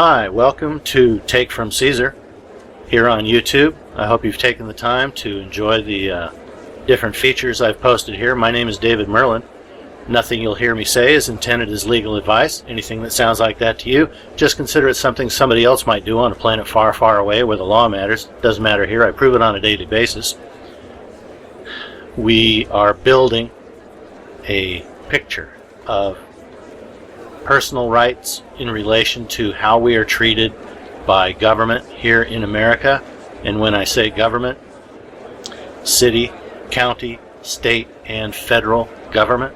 Hi, welcome to Take from Caesar here on YouTube. I hope you've taken the time to enjoy the different features I've posted here. My name is David Merlin. Nothing you'll hear me say is intended as legal advice. Anything that sounds like that to you, just consider it something somebody else might do on a planet far, far away where the law matters. Doesn't matter here. I prove it on a daily basis. We are building a picture of personal rights in relation to how we are treated by government here in America. And when I say government, city, county, state, and federal government.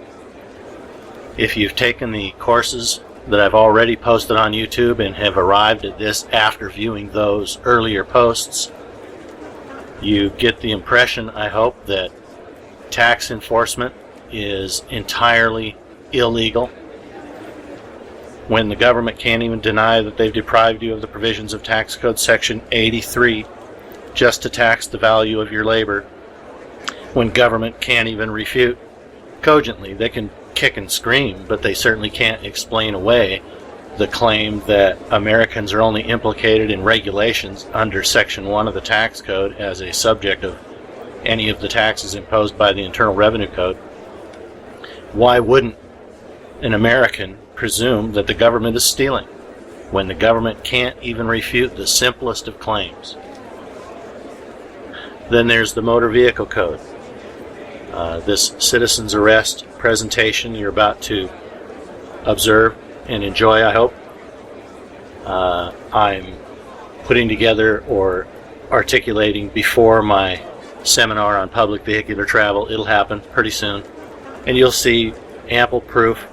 If you've taken the courses that I've already posted on YouTube and have arrived at this after viewing those earlier posts, you get the impression, I hope, that tax enforcement is entirely illegal when the government can't even deny that they've deprived you of the provisions of Tax Code Section 83 just to tax the value of your labor, when government can't even refute cogently. They can kick and scream, but they certainly can't explain away the claim that Americans are only implicated in regulations under Section 1 of the Tax Code as a subject of any of the taxes imposed by the Internal Revenue Code. Why wouldn't an American presume that the government is stealing when the government can't even refute the simplest of claims? Then there's the Motor Vehicle Code. This citizen's arrest presentation you're about to observe and enjoy, I hope. I'm putting together or articulating before my seminar on public vehicular travel. It'll happen pretty soon. And you'll see ample proof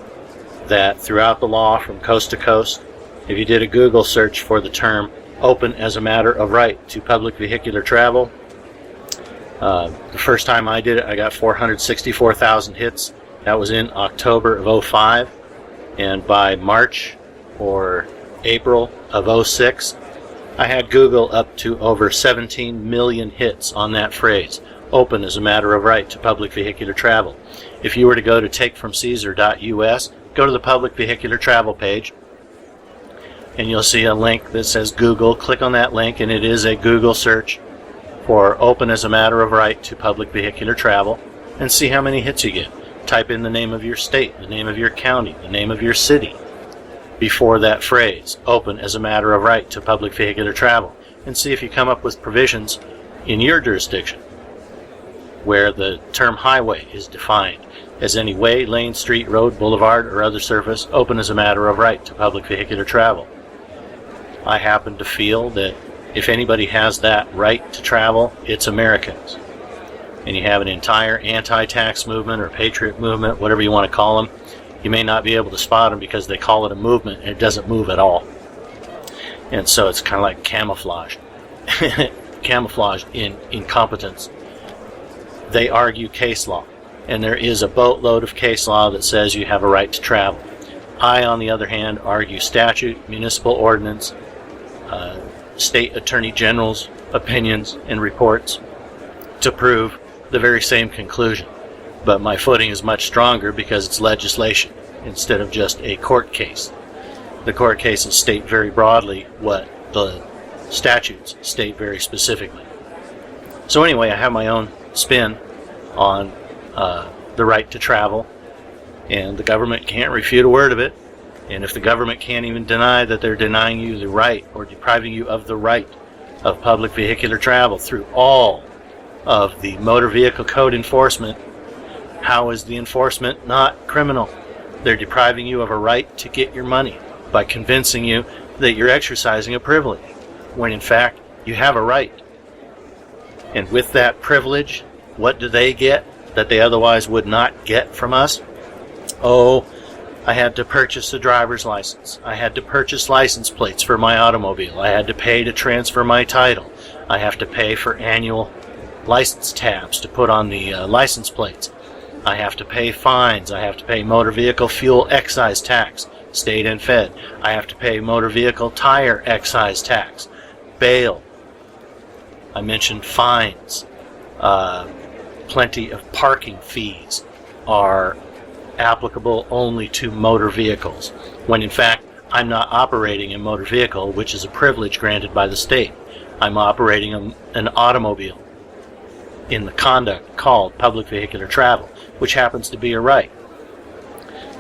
that throughout the law from coast to coast, if you did a Google search for the term open as a matter of right to public vehicular travel, the first time I did it, I got 464,000 hits. That was in October of 05. And by March or April of 06, I had Google up to over 17 million hits on that phrase, open as a matter of right to public vehicular travel. If you were to go to takefromcaesar.us, go to the public vehicular travel page, and you'll see a link that says Google. Click on that link, and it is a Google search for open as a matter of right to public vehicular travel, and see how many hits you get. Type in the name of your state, the name of your county, the name of your city before that phrase, open as a matter of right to public vehicular travel, and see if you come up with provisions in your jurisdiction where the term highway is defined as any way, lane, street, road, boulevard, or other surface open as a matter of right to public vehicular travel. I happen to feel that if anybody has that right to travel, it's Americans. And you have an entire anti-tax movement or patriot movement, whatever you want to call them. You may not be able to spot them because they call it a movement and it doesn't move at all. And so it's kind of like camouflage. Camouflage in incompetence. They argue case law. And there is a boatload of case law that says you have a right to travel. I, on the other hand, argue statute, municipal ordinance, state attorney general's opinions and reports to prove the very same conclusion. But my footing is much stronger because it's legislation instead of just a court case. The court cases state very broadly what the statutes state very specifically. So anyway, I have my own spin on the right to travel, and the government can't refute a word of it. And if the government can't even deny that they're denying you the right or depriving you of the right of public vehicular travel through all of the Motor Vehicle Code enforcement, how is the enforcement not criminal? They're depriving you of a right to get your money by convincing you that you're exercising a privilege, when in fact you have a right. And with that privilege, what do they get that they otherwise would not get from us? Oh, I had to purchase a driver's license. I had to purchase license plates for my automobile. I had to pay to transfer my title. I have to pay for annual license tabs to put on the license plates. I have to pay fines. I have to pay motor vehicle fuel excise tax, state and fed. I have to pay motor vehicle tire excise tax, bail. I mentioned fines. Plenty of parking fees are applicable only to motor vehicles, when in fact I'm not operating a motor vehicle, which is a privilege granted by the state. I'm operating an automobile in the conduct called public vehicular travel, which happens to be a right.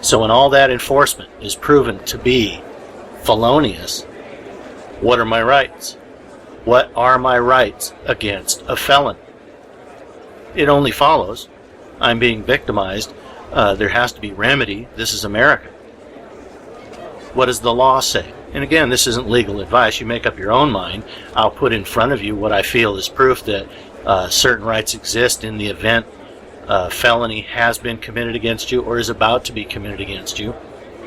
So when all that enforcement is proven to be felonious, what are my rights? What are my rights against a felon? It only follows I'm being victimized. There has to be remedy. This is America. What does the law say? And again, this isn't legal advice. You make up your own mind. I'll put in front of you what I feel is proof that certain rights exist in the event felony has been committed against you or is about to be committed against you.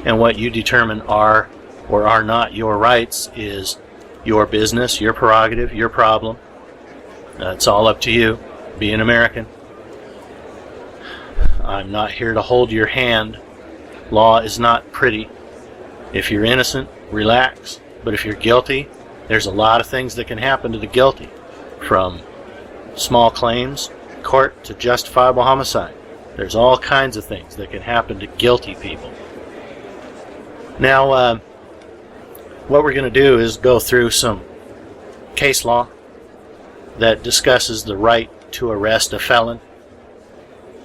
And what you determine are or are not your rights is your business, your prerogative, your problem. It's all up to you. Be an American. I'm not here to hold your hand. Law is not pretty. If you're innocent, relax. But if you're guilty, there's a lot of things that can happen to the guilty, from small claims court to justifiable homicide. There's all kinds of things that can happen to guilty people. Now, what we're going to do is go through some case law that discusses the right to arrest a felon.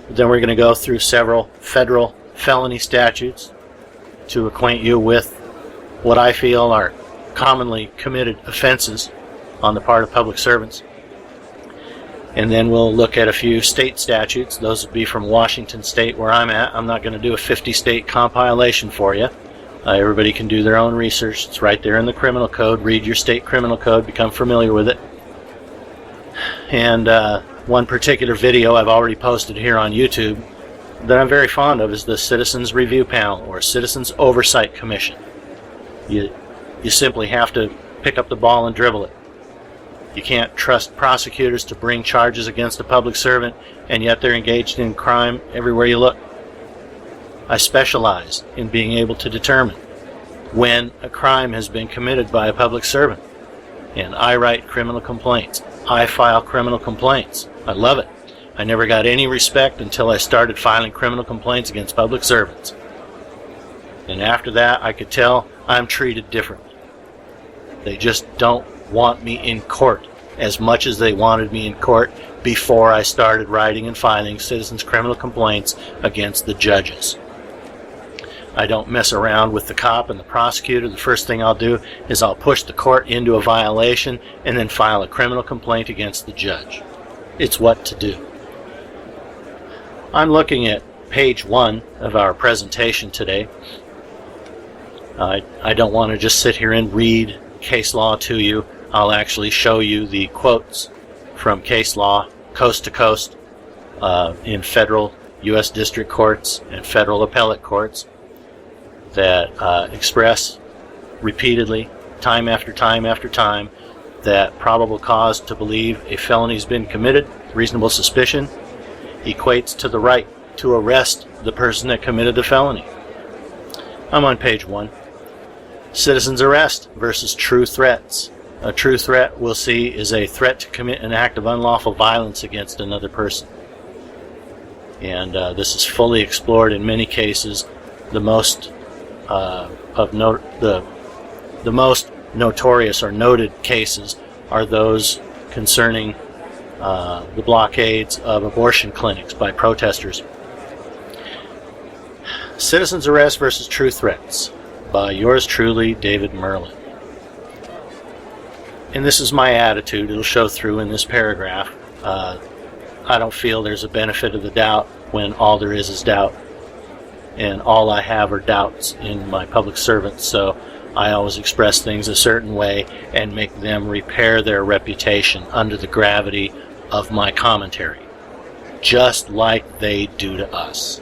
Then we're going to go through several federal felony statutes to acquaint you with what I feel are commonly committed offenses on the part of public servants. And then we'll look at a few state statutes. Those would be from Washington State, where I'm at. I'm not going to do a 50-state compilation for you. Everybody can do their own research. It's right there in the criminal code. Read your state criminal code. Become familiar with it. And one particular video I've already posted here on YouTube that I'm very fond of is the Citizens Review Panel, or Citizens Oversight Commission. You simply have to pick up the ball and dribble it. You can't trust prosecutors to bring charges against a public servant, and yet they're engaged in crime everywhere you look. I specialize in being able to determine when a crime has been committed by a public servant. And I write criminal complaints. I file criminal complaints. I love it. I never got any respect until I started filing criminal complaints against public servants. And after that, I could tell I'm treated differently. They just don't want me in court as much as they wanted me in court before I started writing and filing citizens' criminal complaints against the judges. I don't mess around with the cop and the prosecutor. The first thing I'll do is I'll push the court into a violation and then file a criminal complaint against the judge. It's what to do. I'm looking at page 1 of our presentation today. I don't want to just sit here and read case law to you. I'll actually show you the quotes from case law coast to coast in federal U.S. district courts and federal appellate courts that express repeatedly, time after time after time, that probable cause to believe a felony has been committed, reasonable suspicion, equates to the right to arrest the person that committed the felony. I'm on page 1. Citizen's arrest versus true threats. A true threat, we'll see, is a threat to commit an act of unlawful violence against another person. And this is fully explored in many cases. The most the most notorious or noted cases are those concerning the blockades of abortion clinics by protesters. Citizen's arrest versus true threats by yours truly, David Merlin. And this is my attitude. It'll show through in this paragraph. I don't feel there's a benefit of the doubt when all there is doubt. And all I have are doubts in my public servants. So I always express things a certain way and make them repair their reputation under the gravity of my commentary, just like they do to us.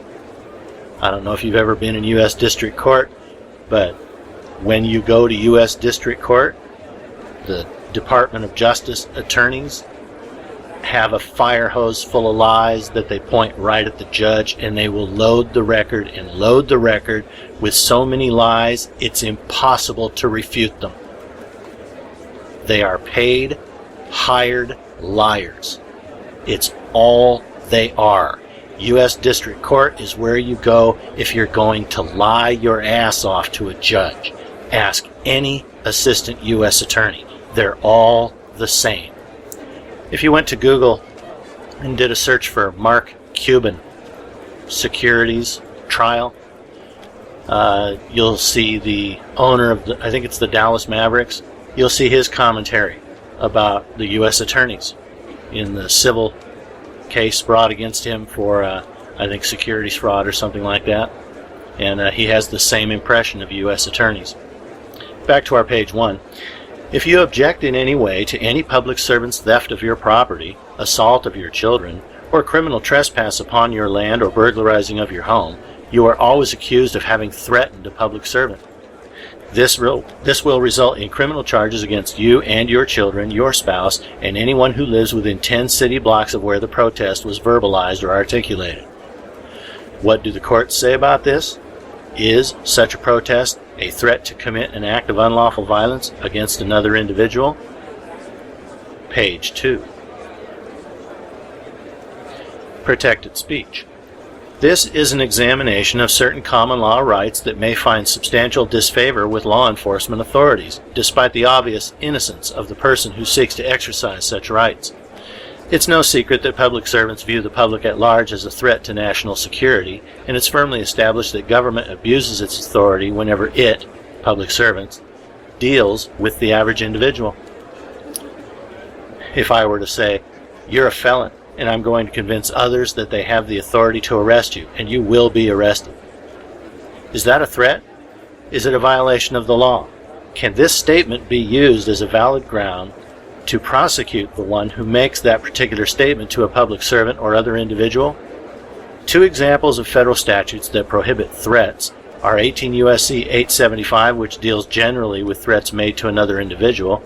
I don't know if you've ever been in U.S. District Court, but when you go to U.S. District Court, the Department of Justice attorneys have a fire hose full of lies that they point right at the judge, and they will load the record and load the record with so many lies it's impossible to refute them. They are paid, hired liars. It's all they are. U.S. District Court is where you go if you're going to lie your ass off to a judge. Ask any assistant U.S. attorney. They're all the same. If you went to Google and did a search for Mark Cuban securities trial, you'll see the owner of I think it's the Dallas Mavericks. You'll see his commentary about the U.S. attorneys in the civil case brought against him for, I think, securities fraud or something like that. And he has the same impression of U.S. attorneys. Back to our page 1. If you object in any way to any public servant's theft of your property, assault of your children, or criminal trespass upon your land or burglarizing of your home, you are always accused of having threatened a public servant. This will result in criminal charges against you and your children, your spouse, and anyone who lives within 10 city blocks of where the protest was verbalized or articulated. What do the courts say about this? Is such a protest a threat to commit an act of unlawful violence against another individual? Page 2. Protected speech. This is an examination of certain common law rights that may find substantial disfavor with law enforcement authorities, despite the obvious innocence of the person who seeks to exercise such rights. It's no secret that public servants view the public at large as a threat to national security, and it's firmly established that government abuses its authority whenever it, public servants, deals with the average individual. If I were to say, "You're a felon, and I'm going to convince others that they have the authority to arrest you, and you will be arrested," is that a threat? Is it a violation of the law? Can this statement be used as a valid ground to prosecute the one who makes that particular statement to a public servant or other individual? Two examples of federal statutes that prohibit threats are 18 U.S.C. 875, which deals generally with threats made to another individual,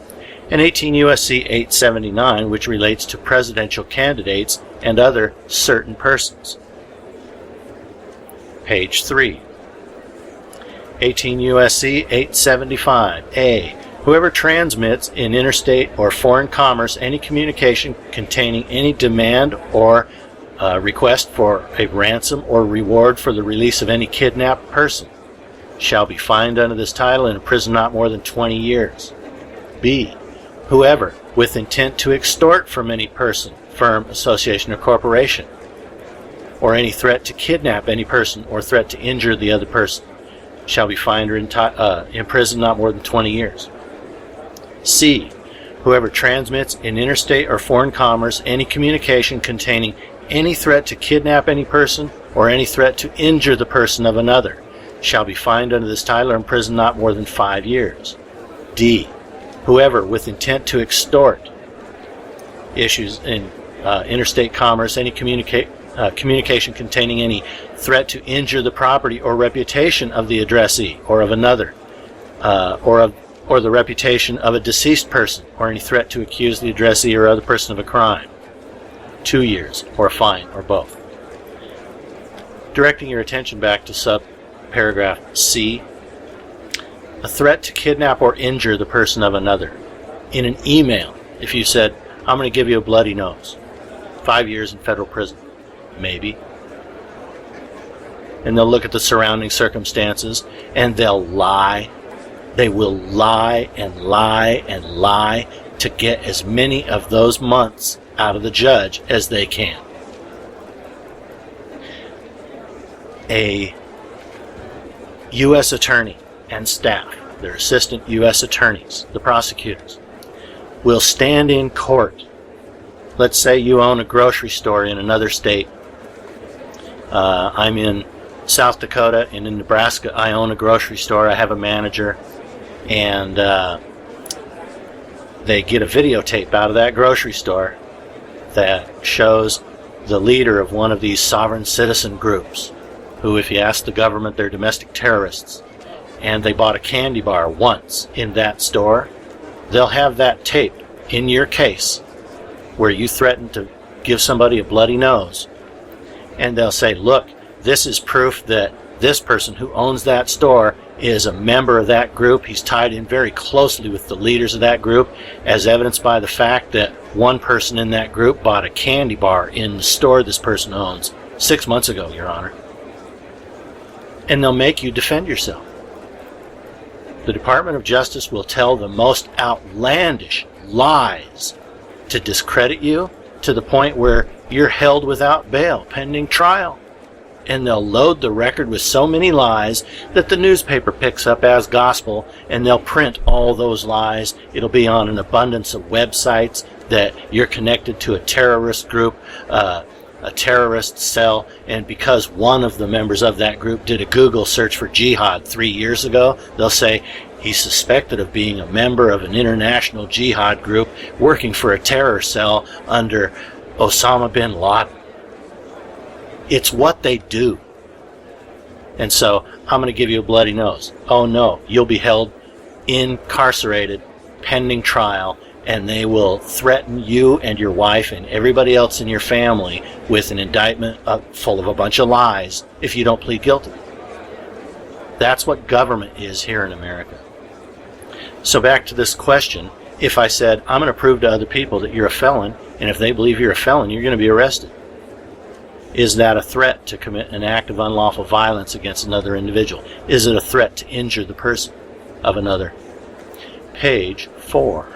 and 18 U.S.C. 879, which relates to presidential candidates and other certain persons. Page 3. 18 U.S.C. 875. Whoever transmits in interstate or foreign commerce any communication containing any demand or request for a ransom or reward for the release of any kidnapped person shall be fined under this title and imprisoned not more than 20 years. B. Whoever, with intent to extort from any person, firm, association, or corporation, or any threat to kidnap any person or threat to injure the other person, shall be fined or imprisoned not more than 20 years. C. Whoever transmits in interstate or foreign commerce any communication containing any threat to kidnap any person or any threat to injure the person of another shall be fined under this title or imprisoned not more than 5 years. D. Whoever, with intent to extort, issues in interstate commerce any communication containing any threat to injure the property or reputation of the addressee or of another, or the reputation of a deceased person, or any threat to accuse the addressee or other person of a crime, 2 years, or a fine, or both. Directing your attention back to subparagraph C, a threat to kidnap or injure the person of another. In an email, if you said, "I'm going to give you a bloody nose," 5 years in federal prison, maybe. And they'll look at the surrounding circumstances, and they'll lie. They will lie and lie and lie to get as many of those months out of the judge as they can. A U.S. attorney and staff, their assistant U.S. attorneys, the prosecutors, will stand in court. Let's say you own a grocery store in another state. I'm in South Dakota, and in Nebraska I own a grocery store. I have a manager, and they get a videotape out of that grocery store that shows the leader of one of these sovereign citizen groups, who, if you ask the government, they're domestic terrorists, and they bought a candy bar once in that store. They'll have that tape in your case where you threatened to give somebody a bloody nose, and they'll say, "Look, this is proof that this person who owns that store is a member of that group. He's tied in very closely with the leaders of that group, as evidenced by the fact that one person in that group bought a candy bar in the store this person owns 6 months ago, Your Honor." And they'll make you defend yourself. The Department of Justice will tell the most outlandish lies to discredit you to the point where you're held without bail pending trial. And they'll load the record with so many lies that the newspaper picks up as gospel, and they'll print all those lies. It'll be on an abundance of websites that you're connected to a terrorist group, a terrorist cell, and because one of the members of that group did a Google search for jihad 3 years ago, they'll say he's suspected of being a member of an international jihad group working for a terror cell under Osama bin Laden. It's what they do. And so I'm going to give you a bloody nose. Oh no, you'll be held incarcerated pending trial, and they will threaten you and your wife and everybody else in your family with an indictment full of a bunch of lies if you don't plead guilty. That's what government is here in America. So back to this question, if I said, I'm going to prove to other people that you're a felon, and if they believe you're a felon, you're going to be arrested. Is that a threat to commit an act of unlawful violence against another individual? Is it a threat to injure the person of another? Page 4.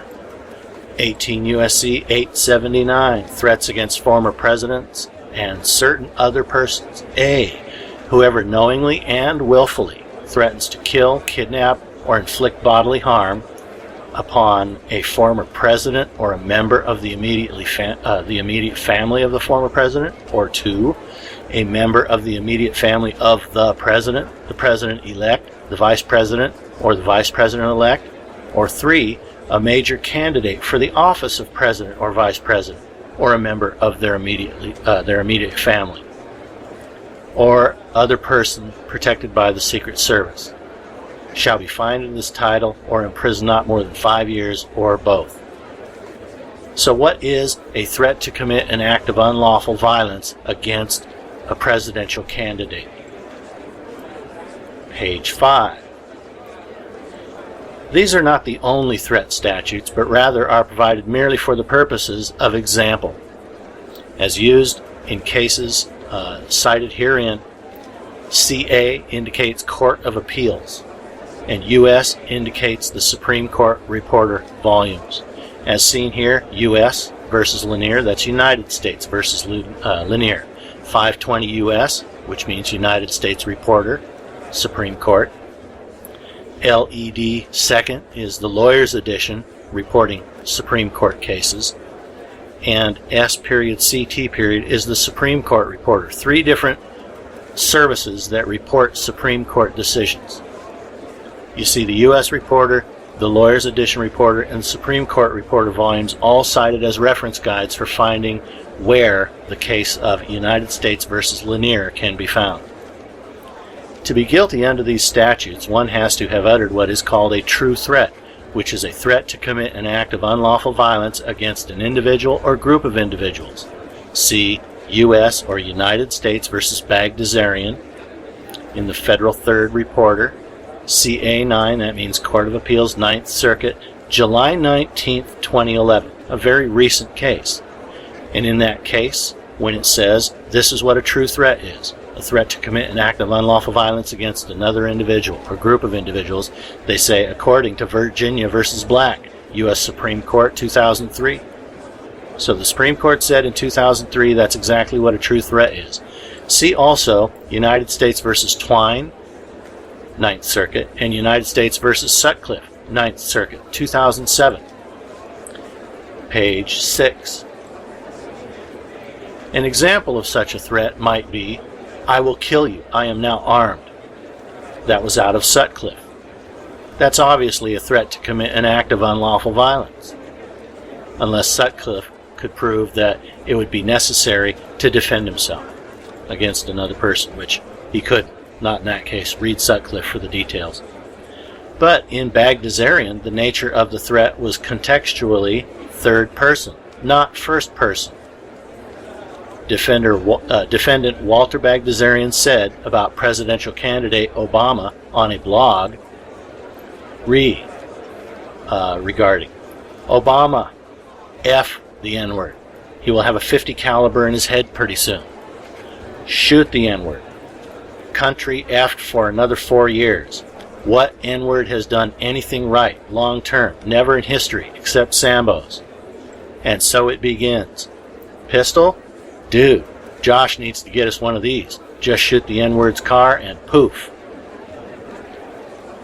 18 U.S.C. 879, threats against former presidents and certain other persons. A, whoever knowingly and willfully threatens to kill, kidnap, or inflict bodily harm upon a former president or a member of the immediate family of the former president, or 2, a member of the immediate family of the president-elect, the vice president, or the vice president-elect, or 3, a major candidate for the office of president or vice president, or a member of their immediate family, or other person protected by the Secret Service, shall be fined in this title or imprisoned not more than 5 years, or both. So what is a threat to commit an act of unlawful violence against a presidential candidate? Page 5. These are not the only threat statutes, but rather are provided merely for the purposes of example. As used in cases cited herein, CA indicates Court of Appeals, and US indicates the Supreme Court Reporter volumes. As seen here, US versus Lanier, that's United States versus Lanier. 520 US, which means United States Reporter, Supreme Court. LED second is the lawyer's edition, reporting Supreme Court cases. And S.CT is the Supreme Court Reporter. 3 different services that report Supreme Court decisions. You see the U.S. Reporter, the Lawyer's Edition Reporter, and the Supreme Court Reporter volumes all cited as reference guides for finding where the case of United States versus Lanier can be found. To be guilty under these statutes, one has to have uttered what is called a true threat, which is a threat to commit an act of unlawful violence against an individual or group of individuals. See U.S. or United States versus Bagdasarian in the Federal Third Reporter, CA9, that means Court of Appeals, 9th Circuit, July 19th, 2011, a very recent case. And in that case, when it says this is what a true threat is, a threat to commit an act of unlawful violence against another individual or group of individuals, they say according to Virginia versus Black, U.S. Supreme Court, 2003. So the Supreme Court said in 2003 that's exactly what a true threat is. See also United States versus Twine, 9th Circuit, and United States versus Sutcliffe, 9th Circuit, 2007. Page 6. An example of such a threat might be, I will kill you, I am now armed. That was out of Sutcliffe. That's obviously a threat to commit an act of unlawful violence, unless Sutcliffe could prove that it would be necessary to defend himself against another person, which he couldn't. Not in that case. Read Sutcliffe for the details. But in Bagdasarian, the nature of the threat was contextually third person, not first person. Defendant Walter Bagdasarian said about presidential candidate Obama on a blog, regarding Obama, F the N-word. He will have a .50 caliber in his head pretty soon. Shoot the N-word. Country effed for another 4 years. What N-word has done anything right, long term? Never in history, except Sambo's. And so it begins. Pistol? Dude, Josh needs to get us one of these. Just shoot the N-word's car and poof.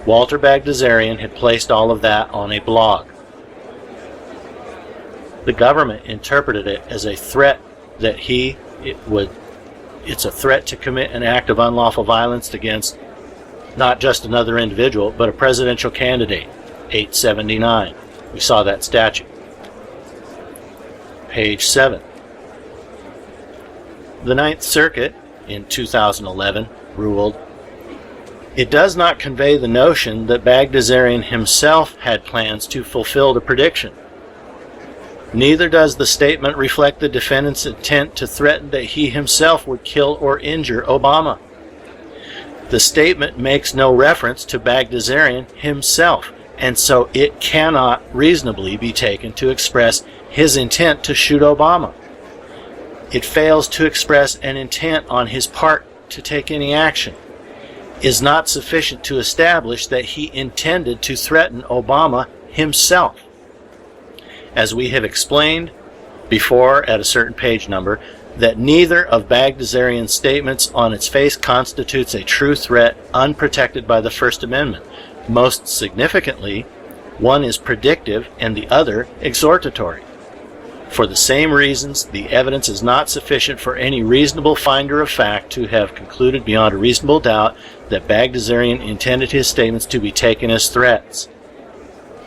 Walter Bagdasarian had placed all of that on a blog. The government interpreted it as a threat that it's a threat to commit an act of unlawful violence against not just another individual, but a presidential candidate, 879. We saw that statute. Page 7. The Ninth Circuit, in 2011, ruled, it does not convey the notion that Bagdasarian himself had plans to fulfill the prediction. Neither does the statement reflect the defendant's intent to threaten that he himself would kill or injure Obama. The statement makes no reference to Bagdasarian himself, and so it cannot reasonably be taken to express his intent to shoot Obama. It fails to express an intent on his part to take any action, is not sufficient to establish that he intended to threaten Obama himself. As we have explained before at a certain page number, that neither of Bagdasarian's statements on its face constitutes a true threat unprotected by the First Amendment. Most significantly, one is predictive and the other exhortatory. For the same reasons, the evidence is not sufficient for any reasonable finder of fact to have concluded beyond a reasonable doubt that Bagdasarian intended his statements to be taken as threats.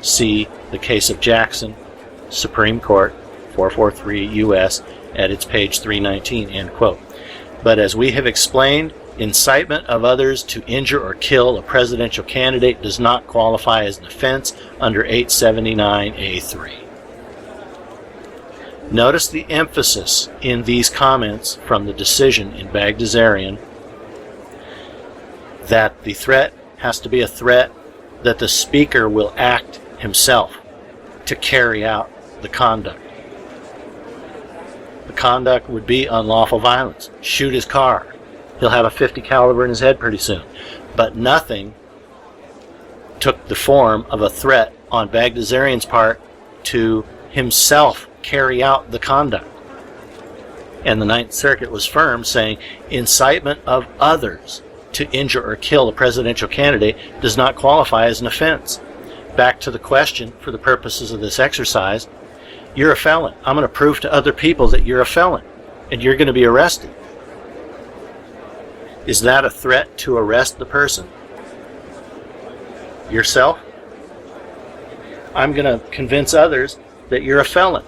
See the case of Jackson, Supreme Court, 443 U.S., at its page 319, end quote. But as we have explained, incitement of others to injure or kill a presidential candidate does not qualify as an offense under 879A3. Notice the emphasis in these comments from the decision in Bagdasarian that the threat has to be a threat that the speaker will act himself to carry out the conduct. The conduct would be unlawful violence. Shoot his car. He'll have a .50 caliber in his head pretty soon. But nothing took the form of a threat on Bagdasarian's part to himself carry out the conduct. And the Ninth Circuit was firm, saying incitement of others to injure or kill a presidential candidate does not qualify as an offense. Back to the question for the purposes of this exercise, you're a felon. I'm going to prove to other people that you're a felon, and you're going to be arrested. Is that a threat to arrest the person? Yourself? I'm going to convince others that you're a felon.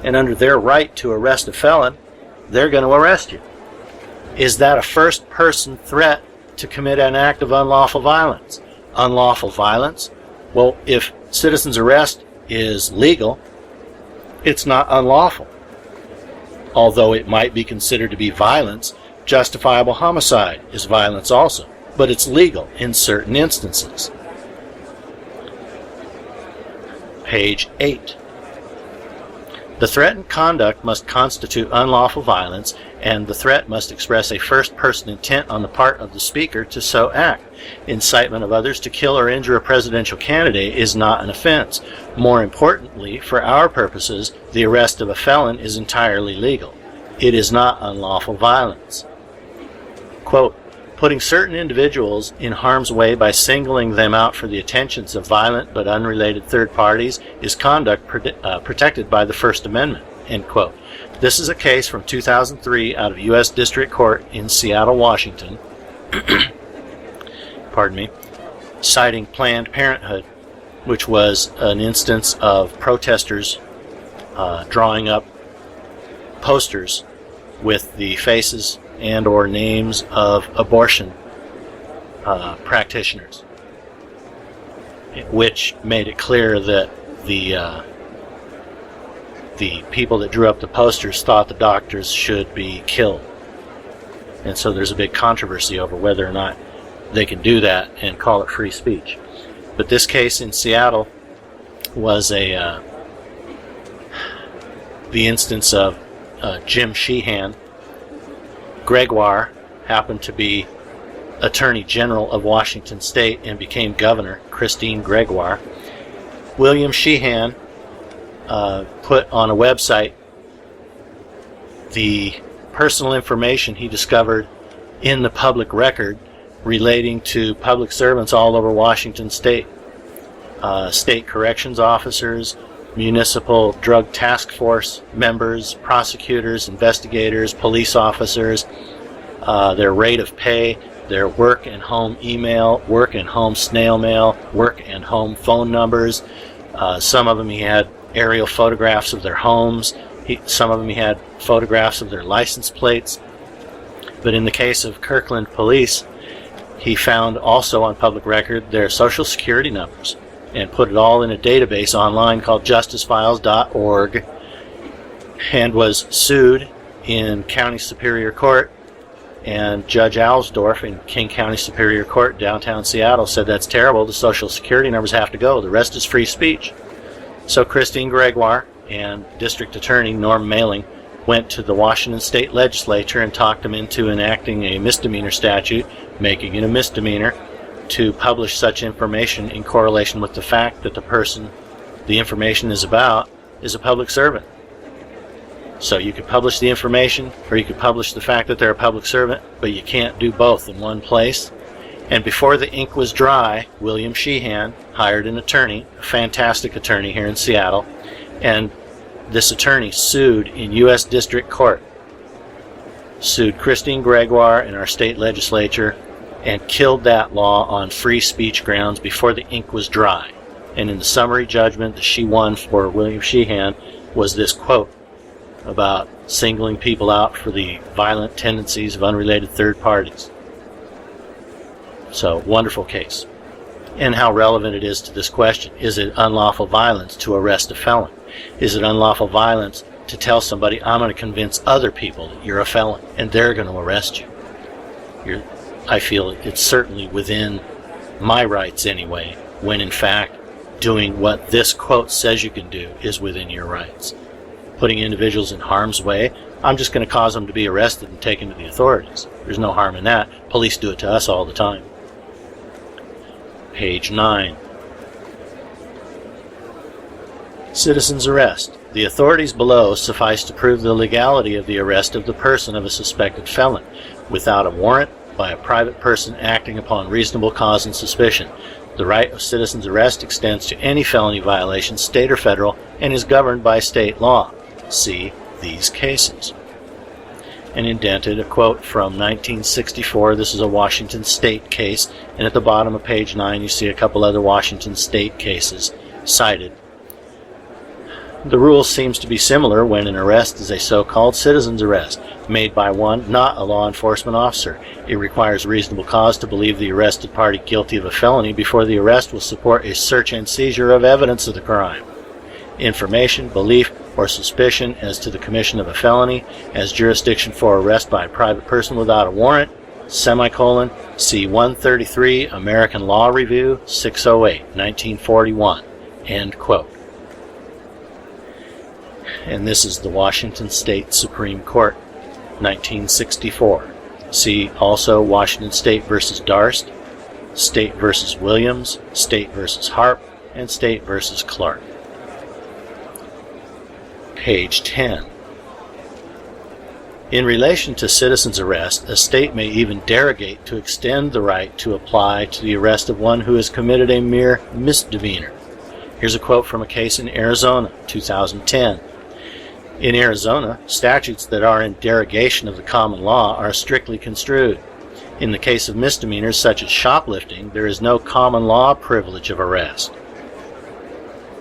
And under their right to arrest a felon, they're going to arrest you. Is that a first-person threat to commit an act of unlawful violence? Unlawful violence? Well, if citizen's arrest is legal, it's not unlawful. Although it might be considered to be violence, justifiable homicide is violence also, but it's legal in certain instances. Page 8. The threatened conduct must constitute unlawful violence, and the threat must express a first-person intent on the part of the speaker to so act. Incitement of others to kill or injure a presidential candidate is not an offense. More importantly, for our purposes, the arrest of a felon is entirely legal. It is not unlawful violence. Quote, putting certain individuals in harm's way by singling them out for the attentions of violent but unrelated third parties is conduct protected by the First Amendment, end quote. This is a case from 2003 out of U.S. District Court in Seattle, Washington, citing Planned Parenthood, which was an instance of protesters drawing up posters with the faces and or names of abortion practitioners, which made it clear that the people that drew up the posters thought the doctors should be killed. And so there's a big controversy over whether or not they can do that and call it free speech. But this case in Seattle was the instance of Jim Sheehan. Gregoire happened to be Attorney General of Washington State and became governor, Christine Gregoire, William Sheehan put on a website the personal information he discovered in the public record relating to public servants all over Washington State. State corrections officers, municipal drug task force members, prosecutors, investigators, police officers, their rate of pay, their work and home email, work and home snail mail, work and home phone numbers. Some of them he had aerial photographs of their homes. Some of them he had photographs of their license plates. But in the case of Kirkland Police, he found also on public record their social security numbers and put it all in a database online called justicefiles.org, and was sued in County Superior Court. And Judge Alsdorf in King County Superior Court, downtown Seattle, said that's terrible. The social security numbers have to go. The rest is free speech. So Christine Gregoire and District Attorney Norm Mailing went to the Washington State Legislature and talked them into enacting a misdemeanor statute, making it a misdemeanor, to publish such information in correlation with the fact that the person the information is about is a public servant. So you could publish the information, or you could publish the fact that they're a public servant, but you can't do both in one place. And before the ink was dry, William Sheehan hired an attorney, a fantastic attorney here in Seattle, and this attorney sued in U.S. District Court, sued Christine Gregoire and our state legislature, and killed that law on free speech grounds before the ink was dry. And in the summary judgment that she won for William Sheehan was this quote about singling people out for the violent tendencies of unrelated third parties. So, wonderful case. And how relevant it is to this question. Is it unlawful violence to arrest a felon? Is it unlawful violence to tell somebody, I'm going to convince other people that you're a felon and they're going to arrest you? I feel it's certainly within my rights anyway, when in fact doing what this quote says you can do is within your rights. Putting individuals in harm's way, I'm just going to cause them to be arrested and taken to the authorities. There's no harm in that. Police do it to us all the time. Page 9. Citizen's arrest. The authorities below suffice to prove the legality of the arrest of the person of a suspected felon, without a warrant, by a private person acting upon reasonable cause and suspicion. The right of citizen's arrest extends to any felony violation, state or federal, and is governed by state law. See these cases. And indented, a quote from 1964. This is a Washington State case, and at the bottom of page 9 you see a couple other Washington State cases cited. The rule seems to be similar when an arrest is a so-called citizen's arrest, made by one not a law enforcement officer. It requires reasonable cause to believe the arrested party guilty of a felony before the arrest will support a search and seizure of evidence of the crime. Information, belief, or suspicion as to the commission of a felony as jurisdiction for arrest by a private person without a warrant, semicolon, see 133 American Law Review, 608, 1941, end quote. And this is the Washington State Supreme Court, 1964. See also Washington State versus Darst, State versus Williams, State versus Harp, and State versus Clark. Page 10. In relation to citizen's arrest, a state may even derogate to extend the right to apply to the arrest of one who has committed a mere misdemeanor. Here's a quote from a case in Arizona, 2010. In Arizona, statutes that are in derogation of the common law are strictly construed. In the case of misdemeanors such as shoplifting, there is no common law privilege of arrest.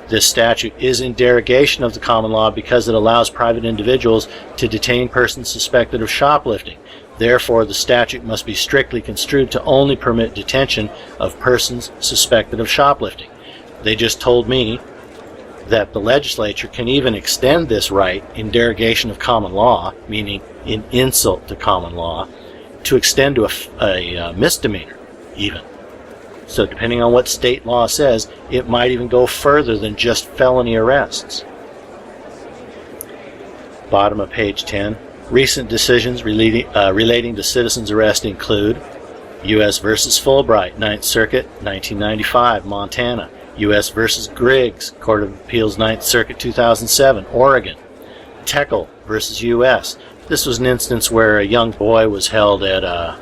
This statute is in derogation of the common law because it allows private individuals to detain persons suspected of shoplifting. Therefore, the statute must be strictly construed to only permit detention of persons suspected of shoplifting. They just told me that the legislature can even extend this right in derogation of common law, meaning in insult to common law, to extend to a misdemeanor even. So depending on what state law says, it might even go further than just felony arrests. Bottom of page 10. Recent decisions relating to citizen's arrest include U.S. versus Fulbright, 9th Circuit, 1995, Montana. U.S. versus Griggs, Court of Appeals, 9th Circuit, 2007, Oregon. Tekel versus U.S. This was an instance where a young boy was held at a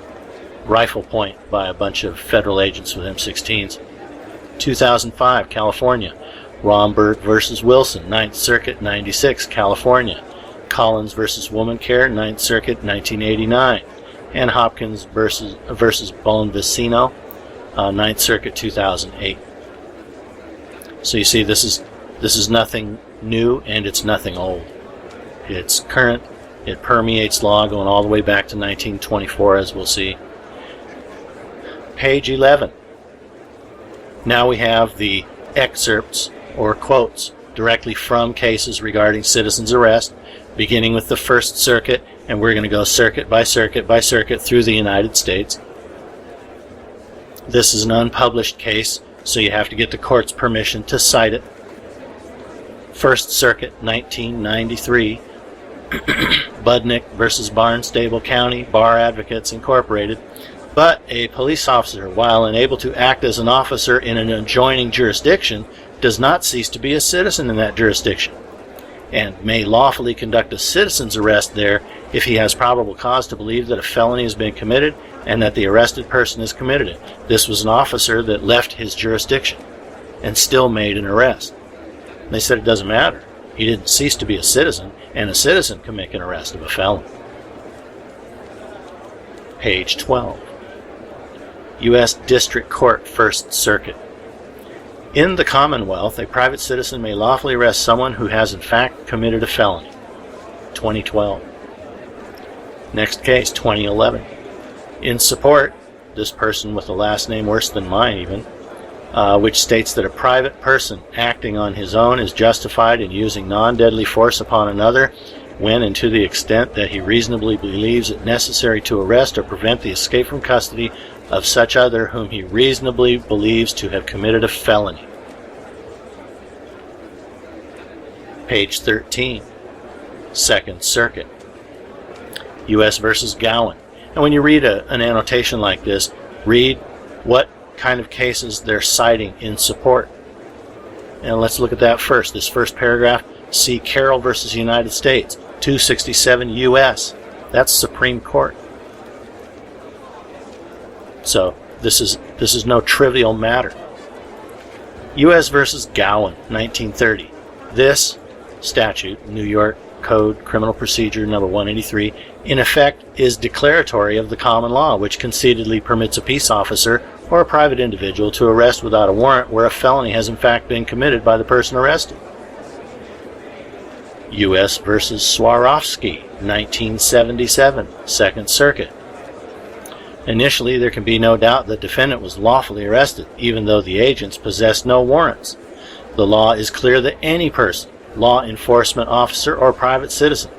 rifle point by a bunch of federal agents with M16s. 2005, California. Romberg versus Wilson, 9th Circuit, 96, California. Collins versus Woman Care, 9th Circuit, 1989. And Hopkins versus Bonvicino, 9th Circuit, 2008. So you see, this is nothing new and it's nothing old. It's current. It permeates law going all the way back to 1924, as we'll see. Page 11. Now we have the excerpts or quotes directly from cases regarding citizens' arrest, beginning with the First Circuit, and we're going to go circuit by circuit by circuit through the United States. This is an unpublished case, so you have to get the court's permission to cite it. First Circuit, 1993. Budnick versus Barnstable County Bar Advocates Incorporated. But a police officer, while unable to act as an officer in an adjoining jurisdiction, does not cease to be a citizen in that jurisdiction, and may lawfully conduct a citizen's arrest there if he has probable cause to believe that a felony has been committed and that the arrested person has committed it. This was an officer that left his jurisdiction and still made an arrest. They said it doesn't matter. He didn't cease to be a citizen, and a citizen can make an arrest of a felon. Page 12. U.S. District Court, First Circuit. In the Commonwealth, a private citizen may lawfully arrest someone who has in fact committed a felony. 2012. Next case, 2011. In support, this person with a last name worse than mine even, which states that a private person acting on his own is justified in using non-deadly force upon another when and to the extent that he reasonably believes it necessary to arrest or prevent the escape from custody of such other whom he reasonably believes to have committed a felony. Page 13. Second Circuit. U.S. versus Gowan. And when you read an annotation like this, read what kind of cases they're citing in support. And let's look at that first. This first paragraph, see Carroll versus United States, 267 U.S. That's Supreme Court. So this is no trivial matter. U.S. versus Gowan, 1930. This statute, New York Code Criminal Procedure number 183, in effect is declaratory of the common law, which concededly permits a peace officer or a private individual to arrest without a warrant where a felony has in fact been committed by the person arrested. U.S. versus Swarovski, 1977, Second Circuit. Initially, there can be no doubt the defendant was lawfully arrested, even though the agents possessed no warrants. The law is clear that any person, law enforcement officer or private citizen,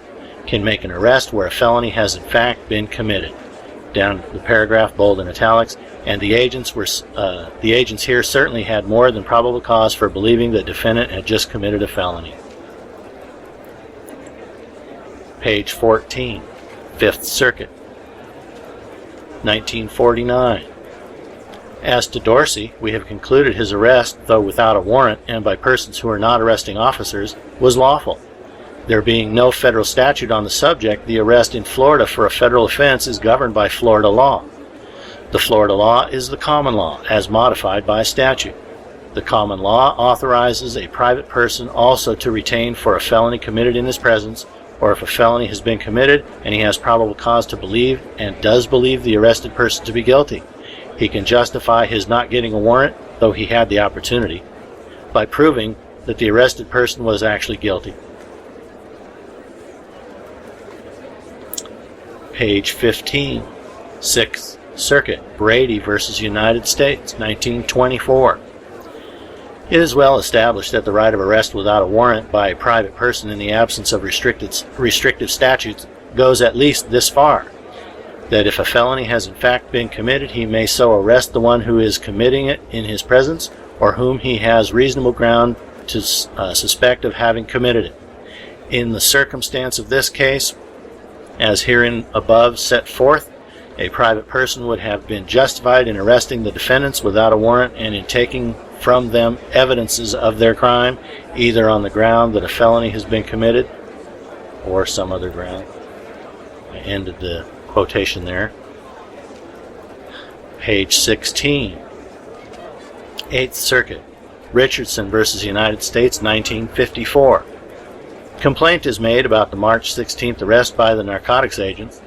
can make an arrest where a felony has in fact been committed. Down the paragraph, bold in italics, and the agents here certainly had more than probable cause for believing the defendant had just committed a felony. Page 14, Fifth Circuit, 1949. As to Dorsey, we have concluded his arrest, though without a warrant and by persons who are not arresting officers, was lawful. There being no federal statute on the subject, the arrest in Florida for a federal offense is governed by Florida law. The Florida law is the common law, as modified by statute. The common law authorizes a private person also to retain for a felony committed in his presence, or if a felony has been committed and he has probable cause to believe and does believe the arrested person to be guilty, he can justify his not getting a warrant, though he had the opportunity, by proving that the arrested person was actually guilty. Page 15, Sixth Circuit, Brady versus United States, 1924. It is well established that the right of arrest without a warrant by a private person in the absence of restrictive statutes goes at least this far, that if a felony has in fact been committed, he may so arrest the one who is committing it in his presence, or whom he has reasonable ground to suspect of having committed it. In the circumstance of this case, as herein above set forth, A private person would have been justified in arresting the defendants without a warrant and in taking from them evidences of their crime, either on the ground that a felony has been committed or some other ground. I ended the quotation there. Page 16. Eighth Circuit. Richardson versus United States, 1954. Complaint is made about the March 16th arrest by the narcotics agents.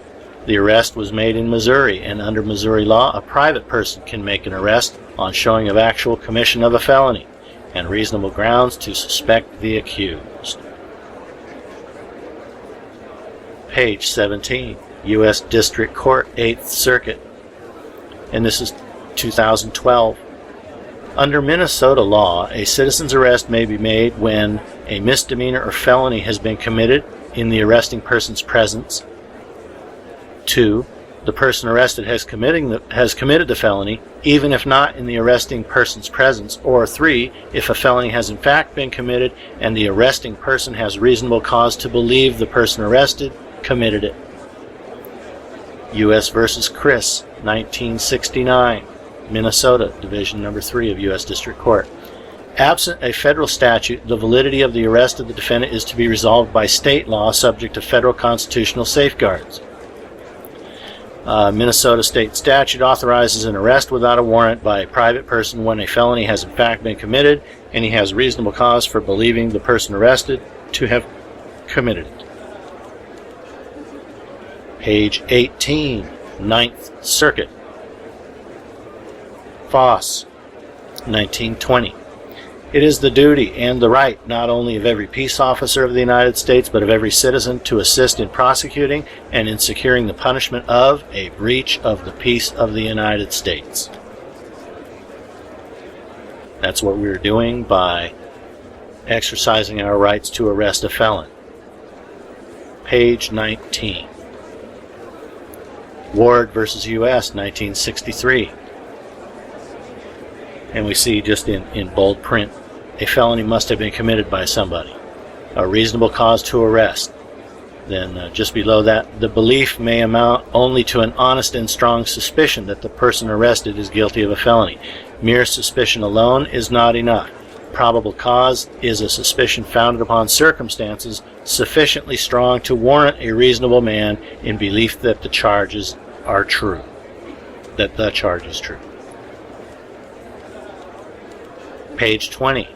The arrest was made in Missouri, and under Missouri law, a private person can make an arrest on showing of actual commission of a felony and reasonable grounds to suspect the accused. Page 17, U.S. District Court, 8th Circuit, and this is 2012. Under Minnesota law, a citizen's arrest may be made when a misdemeanor or felony has been committed in the arresting person's presence. 2. The person arrested has committed the felony, even if not in the arresting person's presence. Or 3. If a felony has in fact been committed and the arresting person has reasonable cause to believe the person arrested committed it. U.S. versus Chris, 1969. Minnesota, Division Number 3 of U.S. District Court. Absent a federal statute, the validity of the arrest of the defendant is to be resolved by state law subject to federal constitutional safeguards. Minnesota state statute authorizes an arrest without a warrant by a private person when a felony has in fact been committed and he has reasonable cause for believing the person arrested to have committed it. Page 18, Ninth Circuit. Foss, 1920. It is the duty and the right not only of every peace officer of the United States but of every citizen to assist in prosecuting and in securing the punishment of a breach of the peace of the United States. That's what we're doing by exercising our rights to arrest a felon. Page 19. Ward versus U.S., 1963. And we see just in bold print, a felony must have been committed by somebody. A reasonable cause to arrest. Then just below that, the belief may amount only to an honest and strong suspicion that the person arrested is guilty of a felony. Mere suspicion alone is not enough. Probable cause is a suspicion founded upon circumstances sufficiently strong to warrant a reasonable man in belief that the charges are true. That the charge is true. Page 20,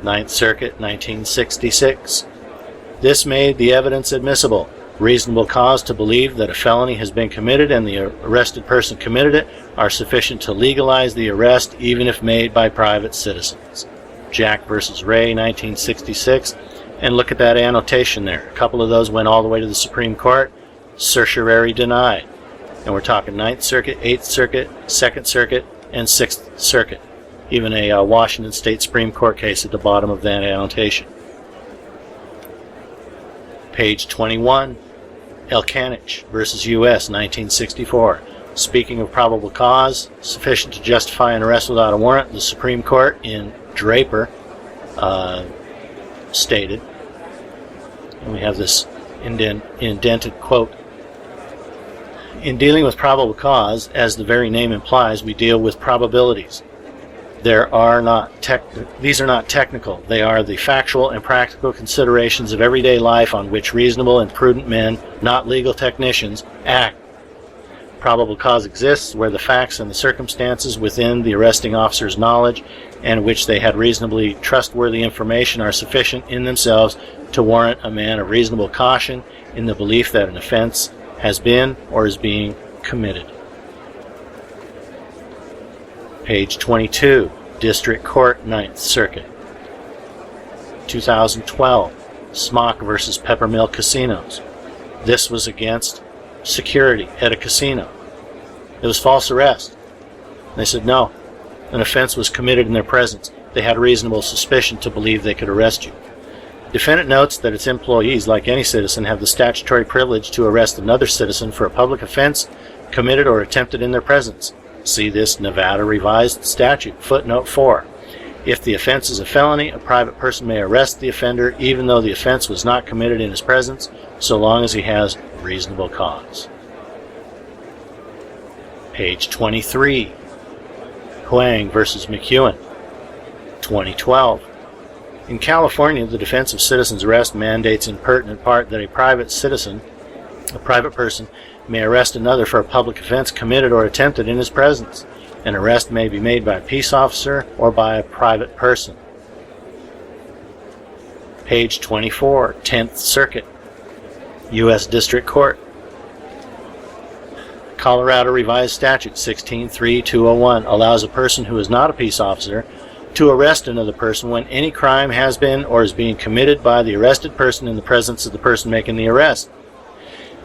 Ninth Circuit, 1966. This made the evidence admissible. Reasonable cause to believe that a felony has been committed and the arrested person committed it are sufficient to legalize the arrest even if made by private citizens. Jack versus Ray, 1966. And look at that annotation there. A couple of those went all the way to the Supreme Court. Certiorari denied. And we're talking Ninth Circuit, 8th Circuit, 2nd Circuit, and 6th Circuit. Even a Washington State Supreme Court case at the bottom of that annotation. Page 21, Elkanich versus U.S., 1964. Speaking of probable cause, sufficient to justify an arrest without a warrant, the Supreme Court in Draper stated, and we have this indented quote, "In dealing with probable cause, as the very name implies, we deal with probabilities. These are not technical. They are the factual and practical considerations of everyday life on which reasonable and prudent men, not legal technicians, act. Probable cause exists where the facts and the circumstances within the arresting officer's knowledge and which they had reasonably trustworthy information are sufficient in themselves to warrant a man of reasonable caution in the belief that an offense has been or is being committed." Page 22, District Court, 9th Circuit. 2012, Smock versus Peppermill Casinos. This was against security at a casino. It was false arrest. They said no, an offense was committed in their presence. They had reasonable suspicion to believe they could arrest you. Defendant notes that its employees, like any citizen, have the statutory privilege to arrest another citizen for a public offense committed or attempted in their presence. See this Nevada Revised Statute, footnote 4. If the offense is a felony, a private person may arrest the offender even though the offense was not committed in his presence, so long as he has reasonable cause. Page 23, Huang versus McEwen, 2012. In California, the Defense of Citizens Arrest mandates in pertinent part that a private person, may arrest another for a public offense committed or attempted in his presence. An arrest may be made by a peace officer or by a private person. Page 24, 10th Circuit, U.S. District Court. Colorado Revised Statute 16.3.201 allows a person who is not a peace officer to arrest another person when any crime has been or is being committed by the arrested person in the presence of the person making the arrest.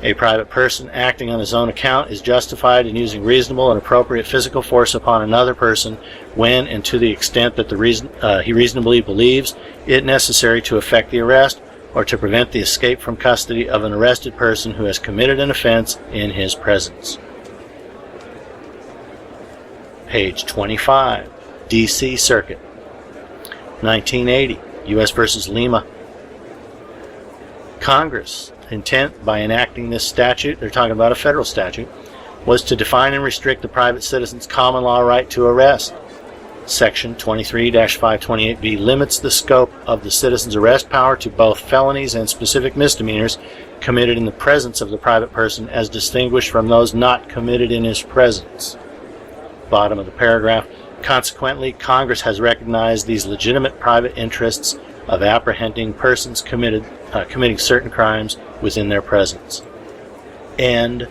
A private person acting on his own account is justified in using reasonable and appropriate physical force upon another person when and to the extent that he reasonably believes it necessary to effect the arrest or to prevent the escape from custody of an arrested person who has committed an offense in his presence. Page 25, D.C. Circuit, 1980, U.S. v. Lima. Congress' intent by enacting this statute, they're talking about a federal statute, was to define and restrict the private citizen's common law right to arrest. Section 23-528B limits the scope of the citizen's arrest power to both felonies and specific misdemeanors committed in the presence of the private person as distinguished from those not committed in his presence. Bottom of the paragraph. Consequently, Congress has recognized these legitimate private interests of apprehending persons committing certain crimes within their presence. And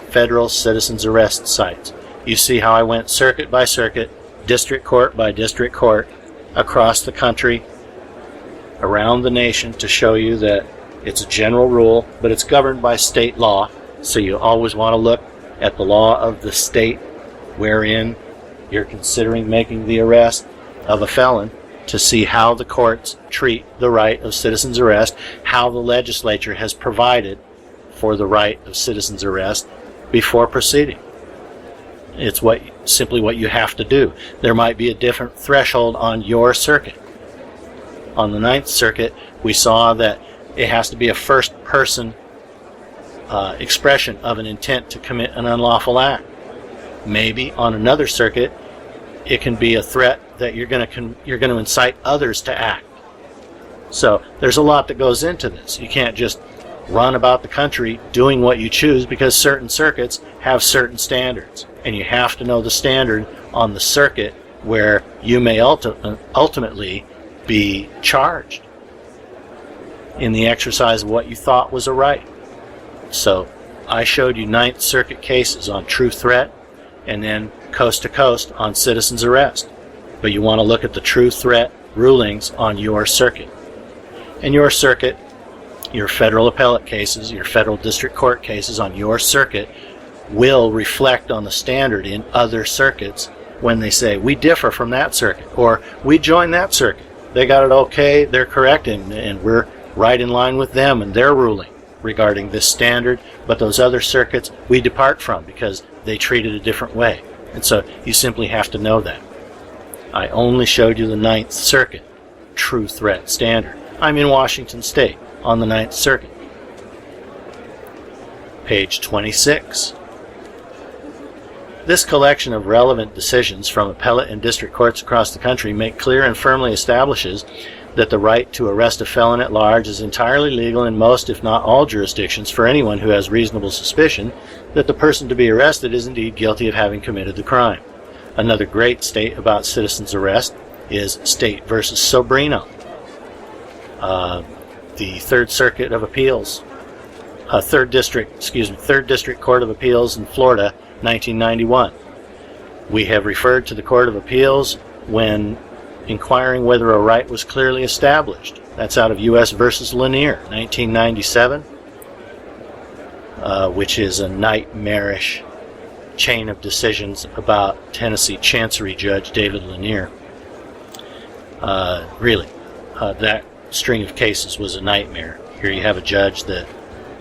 federal citizens arrest sites. You see how I went circuit by circuit, district court by district court, across the country, around the nation, to show you that it's a general rule, but it's governed by state law. So you always want to look at the law of the state wherein you're considering making the arrest of a felon to see how the courts treat the right of citizen's arrest, how the legislature has provided for the right of citizen's arrest before proceeding. It's simply what you have to do. There might be a different threshold on your circuit. On the Ninth Circuit, we saw that it has to be a first-person expression of an intent to commit an unlawful act. Maybe on another circuit, it can be a threat that you're going to incite others to act. So there's a lot that goes into this. You can't just run about the country doing what you choose, because certain circuits have certain standards, and you have to know the standard on the circuit where you may ultimately be charged in the exercise of what you thought was a right. So I showed you Ninth Circuit cases on true threat, and then coast to coast on citizen's arrest. But you want to look at the true threat rulings on your circuit. And your circuit, your federal appellate cases, your federal district court cases on your circuit will reflect on the standard in other circuits when they say, we differ from that circuit, or we join that circuit. They got it okay, they're correct, and we're right in line with them and their ruling regarding this standard, but those other circuits we depart from because they treat it a different way. And so you simply have to know that. I only showed you the Ninth Circuit true threat standard. I'm in Washington State on the Ninth Circuit. Page 26. This collection of relevant decisions from appellate and district courts across the country make clear and firmly establishes that the right to arrest a felon at large is entirely legal in most, if not all, jurisdictions for anyone who has reasonable suspicion that the person to be arrested is indeed guilty of having committed the crime. Another great state about citizens' arrest is State versus Sobrino. The Third Circuit of Appeals, Third District Court of Appeals in Florida, 1991. We have referred to the Court of Appeals when inquiring whether a right was clearly established. That's out of U.S. versus Lanier, 1997, which is a nightmarish chain of decisions about Tennessee Chancery Judge David Lanier. That string of cases was a nightmare. Here you have a judge that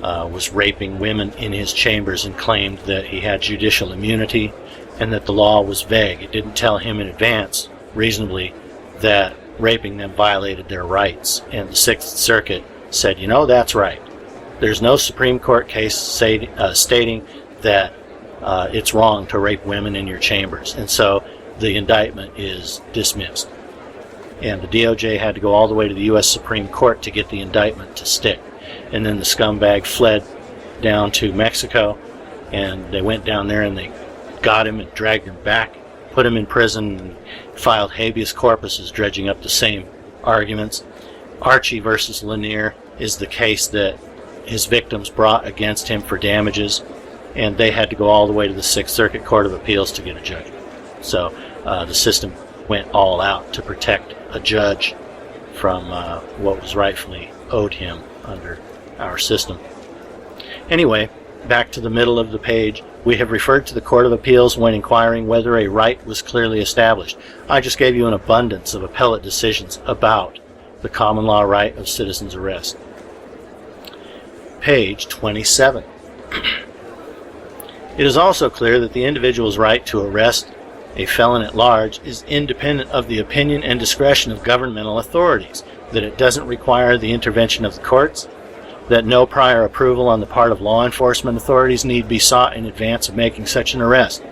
was raping women in his chambers and claimed that he had judicial immunity and that the law was vague. It didn't tell him in advance, reasonably, that raping them violated their rights. And the Sixth Circuit said, that's right. There's no Supreme Court case stating that it's wrong to rape women in your chambers. And so the indictment is dismissed. And the DOJ had to go all the way to the U.S. Supreme Court to get the indictment to stick. And then the scumbag fled down to Mexico, and they went down there and they got him and dragged him back, put him in prison, and filed habeas corpus, dredging up the same arguments. Archie versus Lanier is the case that his victims brought against him for damages, and they had to go all the way to the Sixth Circuit Court of Appeals to get a judgment. So the system went all out to protect a judge from what was rightfully owed him under our system. Anyway, back to the middle of the page, we have referred to the Court of Appeals when inquiring whether a right was clearly established. I just gave you an abundance of appellate decisions about the common law right of citizen's arrest. Page 27. It is also clear that the individual's right to arrest a felon at large is independent of the opinion and discretion of governmental authorities, that it doesn't require the intervention of the courts, that no prior approval on the part of law enforcement authorities need be sought in advance of making such an arrest.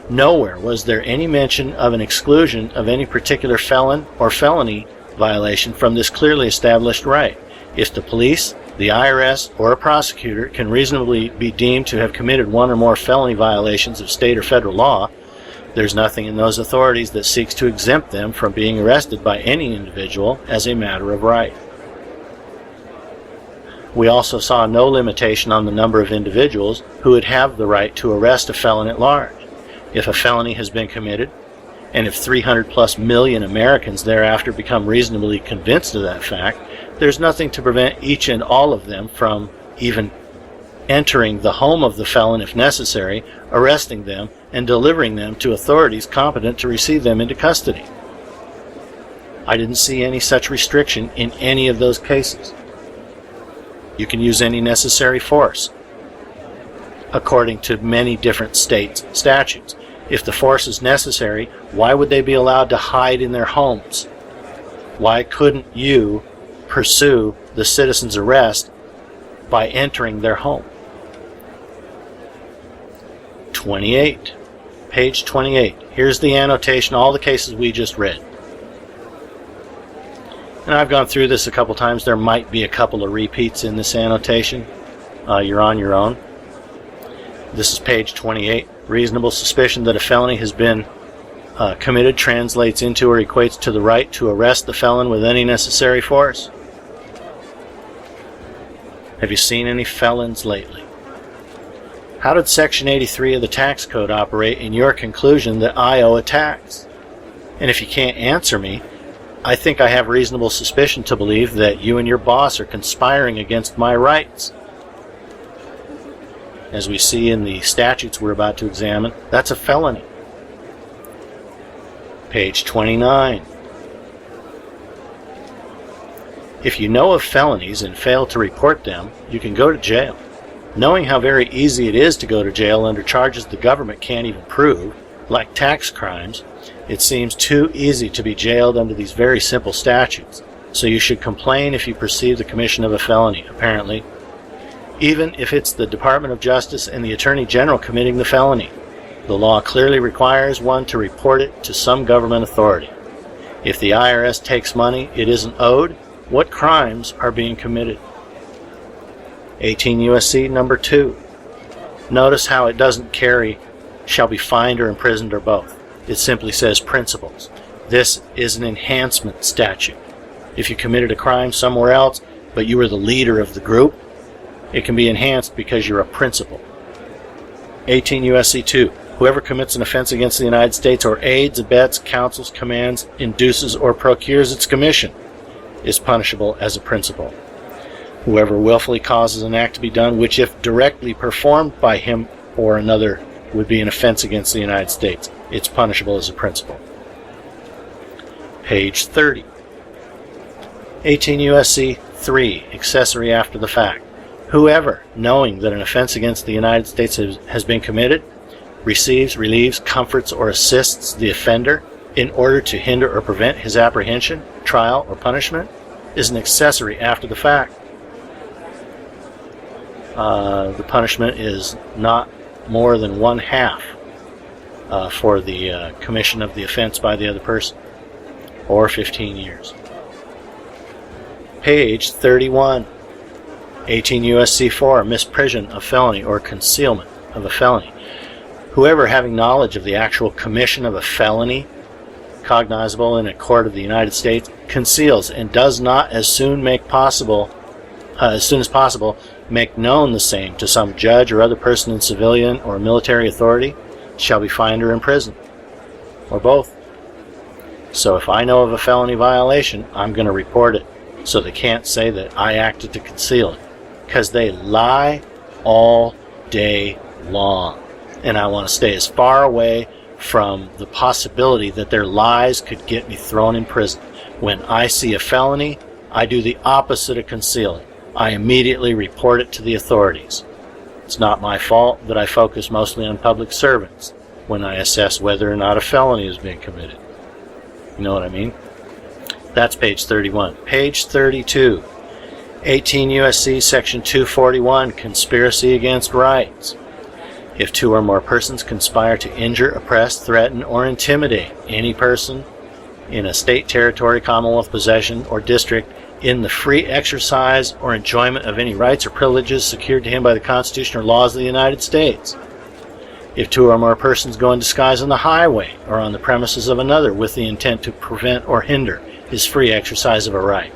Nowhere was there any mention of an exclusion of any particular felon or felony violation from this clearly established right. If the police, the IRS, or a prosecutor can reasonably be deemed to have committed one or more felony violations of state or federal law, there's nothing in those authorities that seeks to exempt them from being arrested by any individual as a matter of right. We also saw no limitation on the number of individuals who would have the right to arrest a felon at large. If a felony has been committed, and if 300+ million Americans thereafter become reasonably convinced of that fact, there's nothing to prevent each and all of them from even entering the home of the felon if necessary, arresting them, and delivering them to authorities competent to receive them into custody. I didn't see any such restriction in any of those cases. You can use any necessary force, according to many different states' statutes. If the force is necessary, why would they be allowed to hide in their homes? Why couldn't you pursue the citizen's arrest by entering their home? 28. Page 28. Here's the annotation, all the cases we just read. And I've gone through this a couple times. There might be a couple of repeats in this annotation. You're on your own. This is page 28. Reasonable suspicion that a felony has been committed translates into or equates to the right to arrest the felon with any necessary force. Have you seen any felons lately? How did Section 83 of the tax code operate in your conclusion that I owe a tax? And if you can't answer me, I think I have reasonable suspicion to believe that you and your boss are conspiring against my rights. As we see in the statutes we're about to examine, that's a felony. Page 29. If you know of felonies and fail to report them, you can go to jail. Knowing how very easy it is to go to jail under charges the government can't even prove, like tax crimes, it seems too easy to be jailed under these very simple statutes. So you should complain if you perceive the commission of a felony, apparently, even if it's the Department of Justice and the Attorney General committing the felony. The law clearly requires one to report it to some government authority. If the IRS takes money it isn't owed, what crimes are being committed? 18 U.S.C. number 2. Notice how it doesn't carry shall be fined or imprisoned or both. It simply says principles. This is an enhancement statute. If you committed a crime somewhere else, but you were the leader of the group, it can be enhanced because you're a principal. 18 U.S.C. 2. Whoever commits an offense against the United States or aids, abets, counsels, commands, induces, or procures its commission is punishable as a principal. Whoever willfully causes an act to be done, which if directly performed by him or another would be an offense against the United States, it's punishable as a principal. Page 30. 18 U.S.C. 3. Accessory after the fact. Whoever, knowing that an offense against the United States has been committed, receives, relieves, comforts, or assists the offender in order to hinder or prevent his apprehension, trial, or punishment, is an accessory after the fact. The punishment is not more than one half for the commission of the offense by the other person, or 15 years. Page 31, 18 U.S.C. 4, misprision of felony or concealment of a felony. Whoever having knowledge of the actual commission of a felony cognizable in a court of the United States conceals and does not as soon as possible make known the same to some judge or other person in civilian or military authority shall be fined or imprisoned, or both. So if I know of a felony violation, I'm going to report it, so they can't say that I acted to conceal it, because they lie all day long, and I want to stay as far away from the possibility that their lies could get me thrown in prison. When I see a felony, I do the opposite of concealing. I immediately report it to the authorities. It's not my fault that I focus mostly on public servants when I assess whether or not a felony is being committed. You know what I mean? That's page 31. Page 32, 18 U.S.C. section 241, conspiracy against rights. If two or more persons conspire to injure, oppress, threaten, or intimidate any person in a state, territory, commonwealth, possession, or district in the free exercise or enjoyment of any rights or privileges secured to him by the Constitution or laws of the United States. If two or more persons go in disguise on the highway or on the premises of another with the intent to prevent or hinder his free exercise of a right,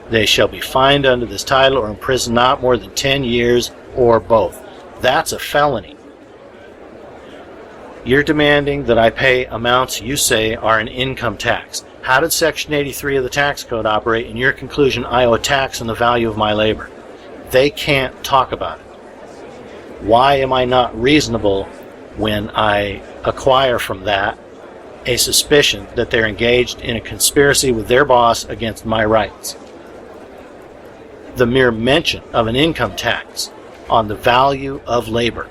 they shall be fined under this title or imprisoned not more than 10 years or both. That's a felony. You're demanding that I pay amounts you say are an income tax. How did Section 83 of the tax code operate in your conclusion I owe a tax on the value of my labor? They can't talk about it. Why am I not reasonable when I acquire from that a suspicion that they're engaged in a conspiracy with their boss against my rights? The mere mention of an income tax on the value of labor,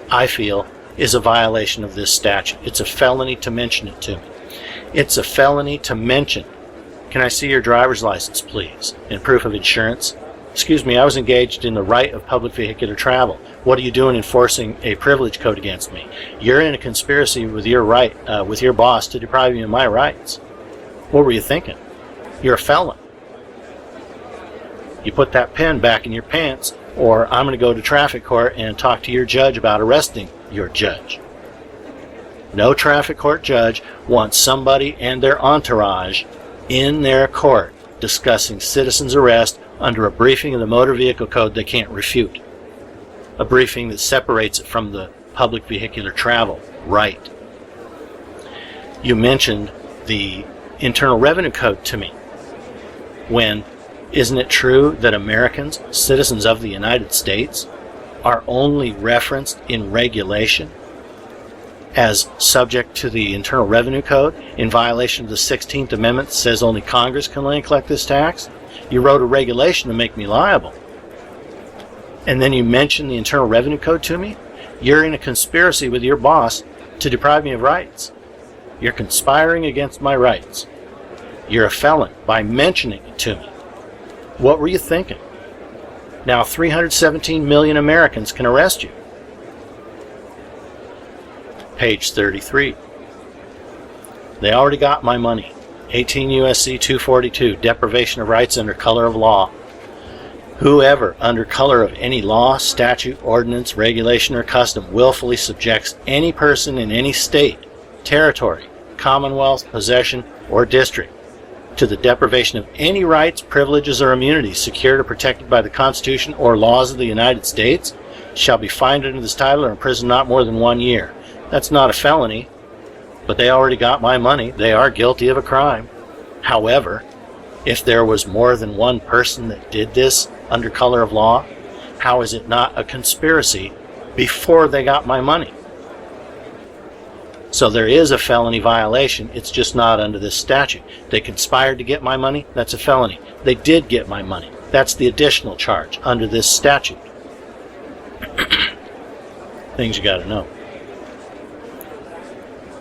I feel, is a violation of this statute. It's a felony to mention it to me. It's a felony to mention, can I see your driver's license, please, and proof of insurance? Excuse me, I was engaged in the right of public vehicular travel. What are you doing enforcing a privilege code against me? You're in a conspiracy with your with your boss to deprive me of my rights. What were you thinking? You're a felon. You put that pen back in your pants, or I'm going to go to traffic court and talk to your judge about arresting your judge. No traffic court judge wants somebody and their entourage in their court discussing citizens' arrest under a briefing of the Motor Vehicle Code they can't refute. A briefing that separates it from the public vehicular travel right. You mentioned the Internal Revenue Code to me. When isn't it true that Americans, citizens of the United States, are only referenced in regulation as subject to the Internal Revenue Code in violation of the 16th Amendment that says only Congress can lay and collect this tax? You wrote a regulation to make me liable. And then you mention the Internal Revenue Code to me? You're in a conspiracy with your boss to deprive me of rights. You're conspiring against my rights. You're a felon by mentioning it to me. What were you thinking? Now 317 million Americans can arrest you. Page 33. They already got my money. 18 U.S.C. 242, deprivation of rights under color of law. Whoever, under color of any law, statute, ordinance, regulation, or custom, willfully subjects any person in any state, territory, commonwealth, possession, or district to the deprivation of any rights, privileges, or immunities secured or protected by the Constitution or laws of the United States shall be fined under this title or imprisoned not more than 1 year. That's not a felony, but they already got my money. They are guilty of a crime. However, if there was more than one person that did this under color of law, how is it not a conspiracy before they got my money? So there is a felony violation. It's just not under this statute. They conspired to get my money. That's a felony. They did get my money. That's the additional charge under this statute. Things you got to know.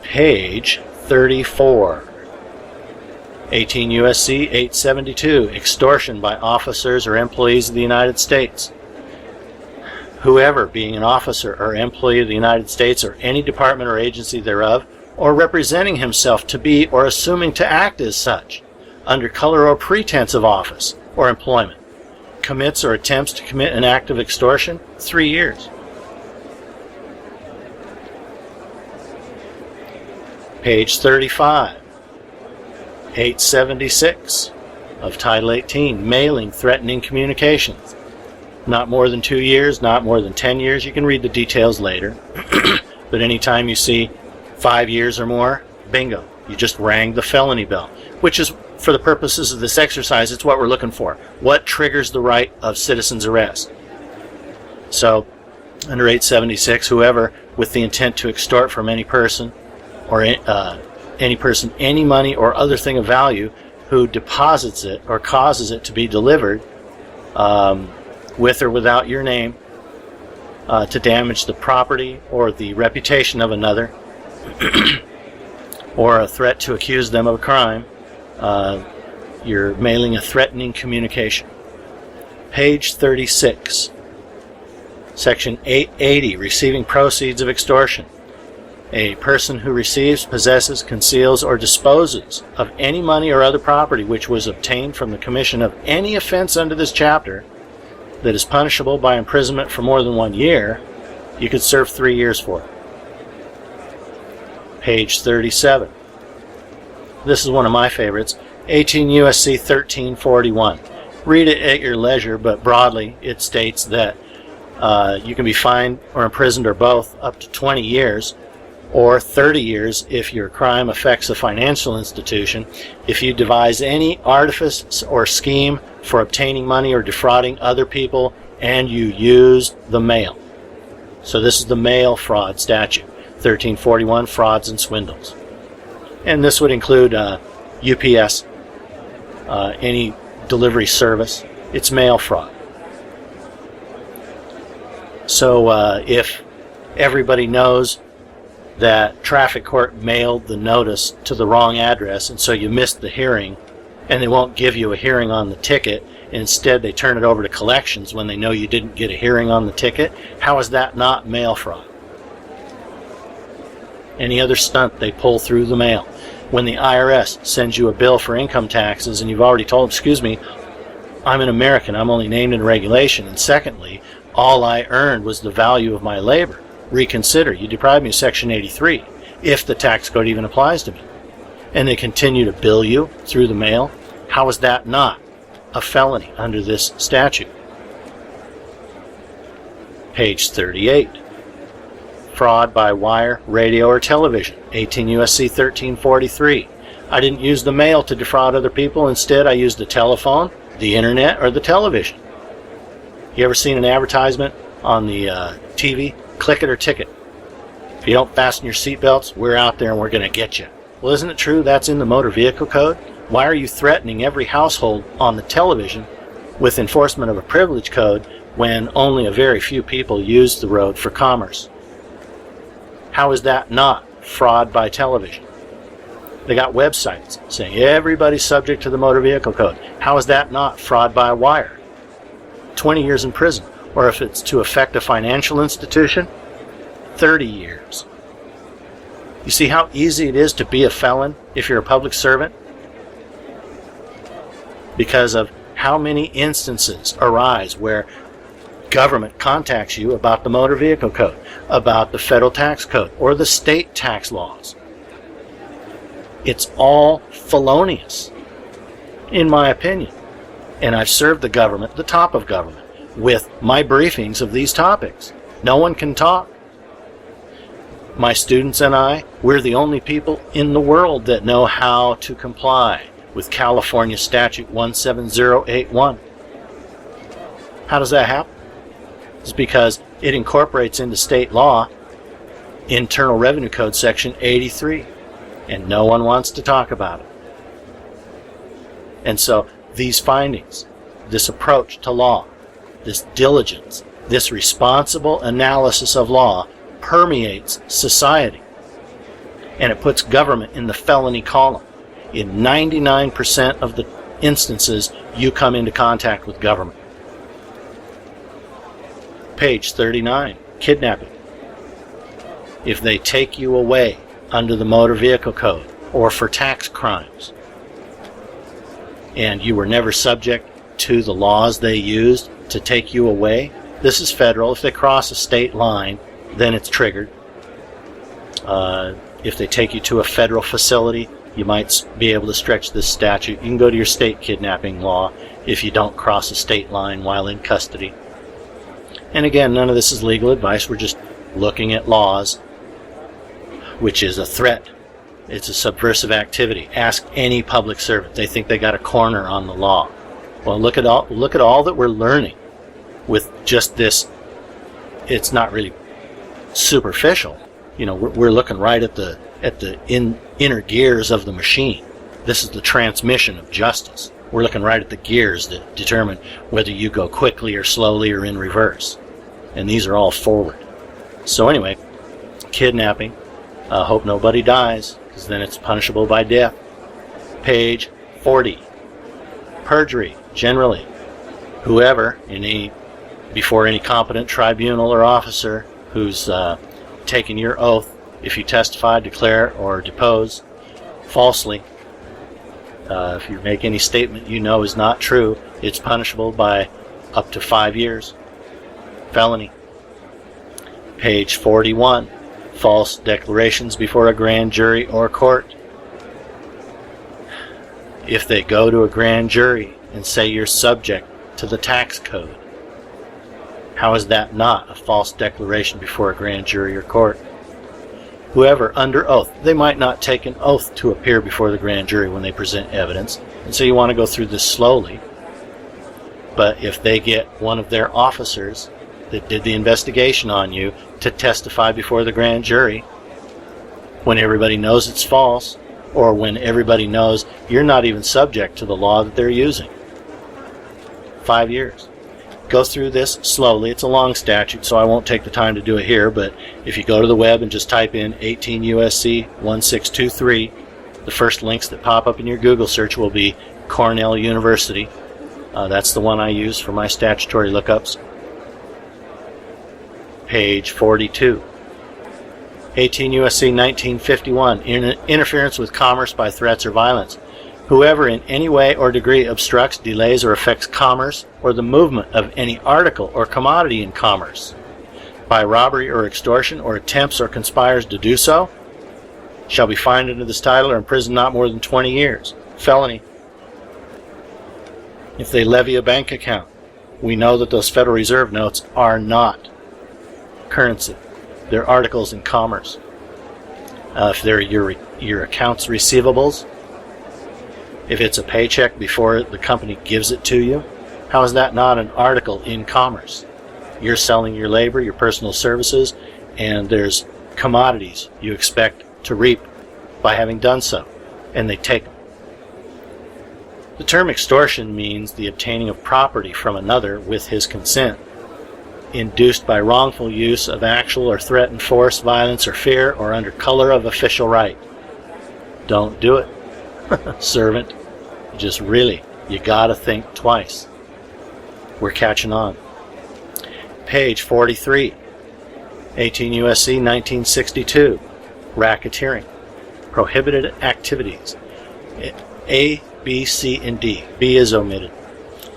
Page 34. 18 U.S.C. 872, extortion by officers or employees of the United States. whoever, being an officer or employee of the United States or any department or agency thereof, or representing himself to be or assuming to act as such, under color or pretense of office or employment, commits or attempts to commit an act of extortion, 3 years. Page 35, 876 of Title 18, mailing threatening communications. Not more than 2 years, not more than 10 years. You can read the details later. But anytime you see 5 years or more, bingo, you just rang the felony bell, which is, for the purposes of this exercise, it's what we're looking for. What triggers the right of citizen's arrest? So, under 876, whoever, with the intent to extort from any person, or any money or other thing of value, who deposits it or causes it to be delivered with or without your name to damage the property or the reputation of another, or a threat to accuse them of a crime, you're mailing a threatening communication. Page 36, Section 880, receiving proceeds of extortion. A person who receives, possesses, conceals, or disposes of any money or other property which was obtained from the commission of any offense under this chapter that is punishable by imprisonment for more than 1 year, you could serve 3 years for it. Page 37. This is one of my favorites, 18 U.S.C. 1341. Read it at your leisure, but broadly it states that you can be fined or imprisoned or both up to 20 years, or 30 years if your crime affects a financial institution, if you devise any artifice or scheme for obtaining money or defrauding other people and you use the mail. So this is the mail fraud statute, 1341, frauds and swindles. And this would include UPS, any delivery service. It's mail fraud. So if everybody knows that traffic court mailed the notice to the wrong address, and so you missed the hearing, and they won't give you a hearing on the ticket, instead they turn it over to collections when they know you didn't get a hearing on the ticket, how is that not mail fraud? Any other stunt they pull through the mail. When the IRS sends you a bill for income taxes and you've already told them, excuse me, I'm an American, I'm only named in regulation, and secondly, all I earned was the value of my labor. Reconsider, you deprived me of Section 83, if the tax code even applies to me. And they continue to bill you through the mail. How is that not a felony under this statute? Page 38. Fraud by wire, radio, or television, 18 U.S.C. 1343. I didn't use the mail to defraud other people. Instead, I used the telephone, the internet, or the television. You ever seen an advertisement on the TV? Click it or ticket. If you don't fasten your seatbelts, we're out there and we're going to get you. Well, isn't it true that's in the Motor Vehicle Code? Why are you threatening every household on the television with enforcement of a privilege code when only a very few people use the road for commerce? How is that not fraud by television? They got websites saying everybody's subject to the Motor Vehicle Code. How is that not fraud by wire? 20 years in prison. Or if it's to affect a financial institution, 30 years. You see how easy it is to be a felon if you're a public servant? Because of how many instances arise where government contacts you about the Motor Vehicle Code, about the federal tax code, or the state tax laws. It's all felonious, in my opinion. And I've served the government, the top of government, with my briefings of these topics. No one can talk. My students and I, we're the only people in the world that know how to comply with California Statute 17081. How does that happen? It's because it incorporates into state law Internal Revenue Code Section 83, and no one wants to talk about it. And so these findings, this approach to law, this diligence, this responsible analysis of law permeates society, and it puts government in the felony column. In 99% of the instances, you come into contact with government. Page 39, kidnapping. If they take you away under the Motor Vehicle Code or for tax crimes, and you were never subject to the laws they used to take you away, this is federal. If they cross a state line, then it's triggered. If they take you to a federal facility, you might be able to stretch this statute. You can go to your state kidnapping law if you don't cross a state line while in custody. And again, none of this is legal advice. We're just looking at laws, which is a threat. It's a subversive activity. Ask any public servant. They think they got a corner on the law. Well, look at all that we're learning with just this. It's not really superficial. You know, we're looking right at the inner gears of the machine. This is the transmission of justice. We're looking right at the gears that determine whether you go quickly or slowly or in reverse. And these are all forward. So anyway, kidnapping. Hope nobody dies, because then it's punishable by death. Page 40. Perjury. Generally, whoever before any competent tribunal or officer who's taken your oath, if you testify, declare, or depose falsely, if you make any statement you know is not true, it's punishable by up to 5 years. Felony. Page 41. False declarations before a grand jury or court. If they go to a grand jury and say you're subject to the tax code, how is that not a false declaration before a grand jury or court? Whoever under oath, they might not take an oath to appear before the grand jury when they present evidence, and so you want to go through this slowly. But if they get one of their officers that did the investigation on you to testify before the grand jury, when everybody knows it's false, or when everybody knows you're not even subject to the law that they're using, 5 years. Go through this slowly. It's a long statute, so I won't take the time to do it here, but if you go to the web and just type in 18 U.S.C. 1623, the first links that pop up in your Google search will be Cornell University. That's the one I use for my statutory lookups. Page 42. 18 U.S.C. 1951, interference with commerce by threats or violence. Whoever in any way or degree obstructs, delays, or affects commerce or the movement of any article or commodity in commerce by robbery or extortion, or attempts or conspires to do so, shall be fined under this title or imprisoned not more than 20 years. Felony. If they levy a bank account, we know that those Federal Reserve notes are not currency. They're articles in commerce. If they're your accounts receivables, if it's a paycheck before the company gives it to you, how is that not an article in commerce? You're selling your labor, your personal services, and there's commodities you expect to reap by having done so, and they take them. The term extortion means the obtaining of property from another with his consent, induced by wrongful use of actual or threatened force, violence, or fear, or under color of official right. Don't do it. Servant, just really, you gotta think twice. We're catching on. Page 43, 18 U.S.C. 1962, racketeering, prohibited activities. A, B, C, and D. B is omitted.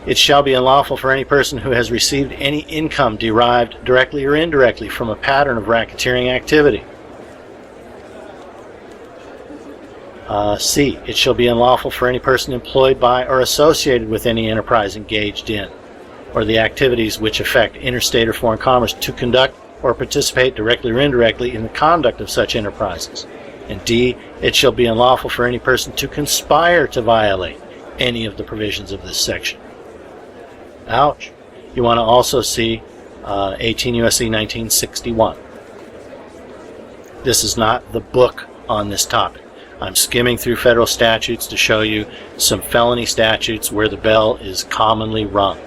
It shall be unlawful for any person who has received any income derived directly or indirectly from a pattern of racketeering activity. C. It shall be unlawful for any person employed by or associated with any enterprise engaged in, or the activities which affect interstate or foreign commerce, to conduct or participate directly or indirectly in the conduct of such enterprises. And D. It shall be unlawful for any person to conspire to violate any of the provisions of this section. Ouch. You want to also see 18 U.S.C. 1961. This is not the book on this topic. I'm skimming through federal statutes to show you some felony statutes where the bell is commonly rung.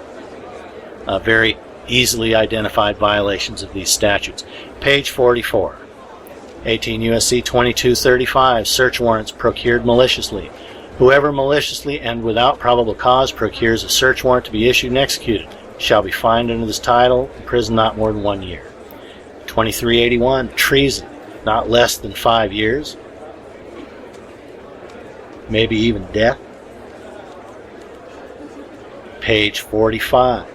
Very easily identified violations of these statutes. Page 44. 18 U.S.C. 2235, search warrants procured maliciously. Whoever maliciously and without probable cause procures a search warrant to be issued and executed shall be fined under this title, imprisoned not more than 1 year. 2381, treason, not less than 5 years, maybe even death. Page 45,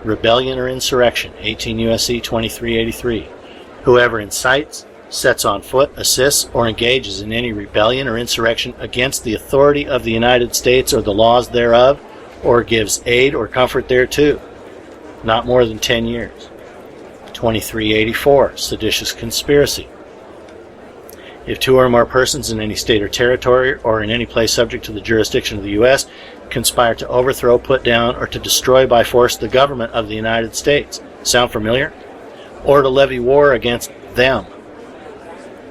rebellion or insurrection, 18 U.S.C. 2383. Whoever incites, sets on foot, assists, or engages in any rebellion or insurrection against the authority of the United States or the laws thereof, or gives aid or comfort thereto, not more than 10 years. 2384, seditious conspiracy. If two or more persons in any state or territory or in any place subject to the jurisdiction of the U.S. conspire to overthrow, put down, or to destroy by force the government of the United States. Sound familiar? Or to levy war against them,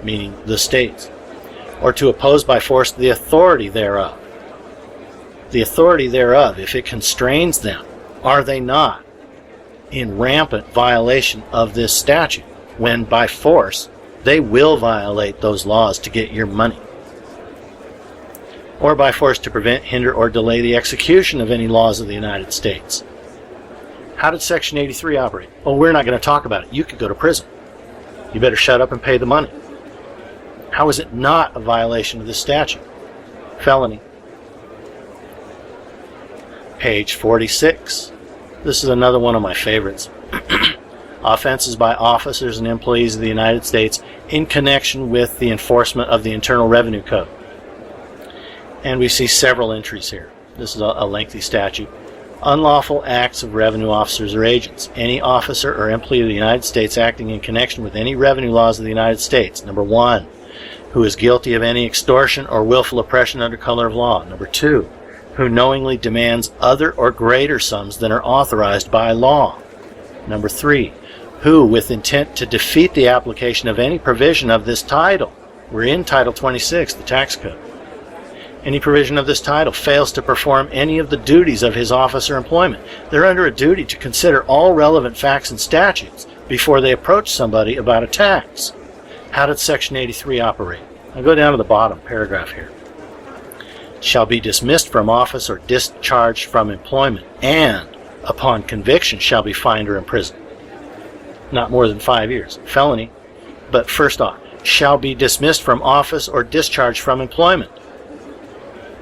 meaning the states, or to oppose by force the authority thereof. The authority thereof, if it constrains them, are they not in rampant violation of this statute, when by force they will violate those laws to get your money? Or by force to prevent, hinder, or delay the execution of any laws of the United States. How did Section 83 operate? Oh, we're not going to talk about it. You could go to prison. You better shut up and pay the money. How is it not a violation of this statute? Felony. Page 46. This is another one of my favorites. Offenses by officers and employees of the United States in connection with the enforcement of the Internal Revenue Code. And we see several entries here. This is a lengthy statute. Unlawful acts of revenue officers or agents. Any officer or employee of the United States acting in connection with any revenue laws of the United States. Number 1, who is guilty of any extortion or willful oppression under color of law. Number 2, who knowingly demands other or greater sums than are authorized by law. Number 3, who, with intent to defeat the application of any provision of this title, we're in Title 26, the Tax Code, any provision of this title, fails to perform any of the duties of his office or employment. They're under a duty to consider all relevant facts and statutes before they approach somebody about a tax. How did Section 83 operate? I'll go down to the bottom paragraph here. Shall be dismissed from office or discharged from employment, and upon conviction shall be fined or imprisoned. Not more than 5 years. Felony. But first off, shall be dismissed from office or discharged from employment.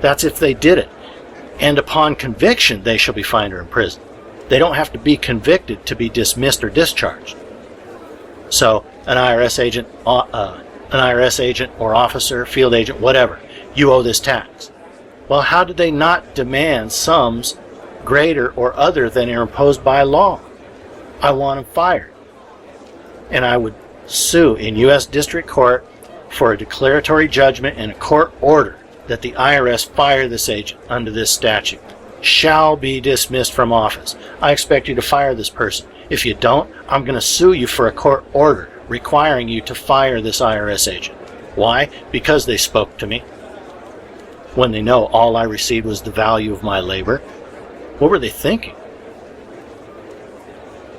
That's if they did it. And upon conviction they shall be fined or imprisoned. They don't have to be convicted to be dismissed or discharged. So an IRS agent or officer, field agent, whatever, you owe this tax. Well, how did they not demand sums greater or other than are imposed by law? I want them fired. And I would sue in U.S. District Court for a declaratory judgment and a court order that the IRS fire this agent under this statute. Shall be dismissed from office. I expect you to fire this person. If you don't, I'm going to sue you for a court order requiring you to fire this IRS agent. Why? Because they spoke to me when they know all I received was the value of my labor. What were they thinking?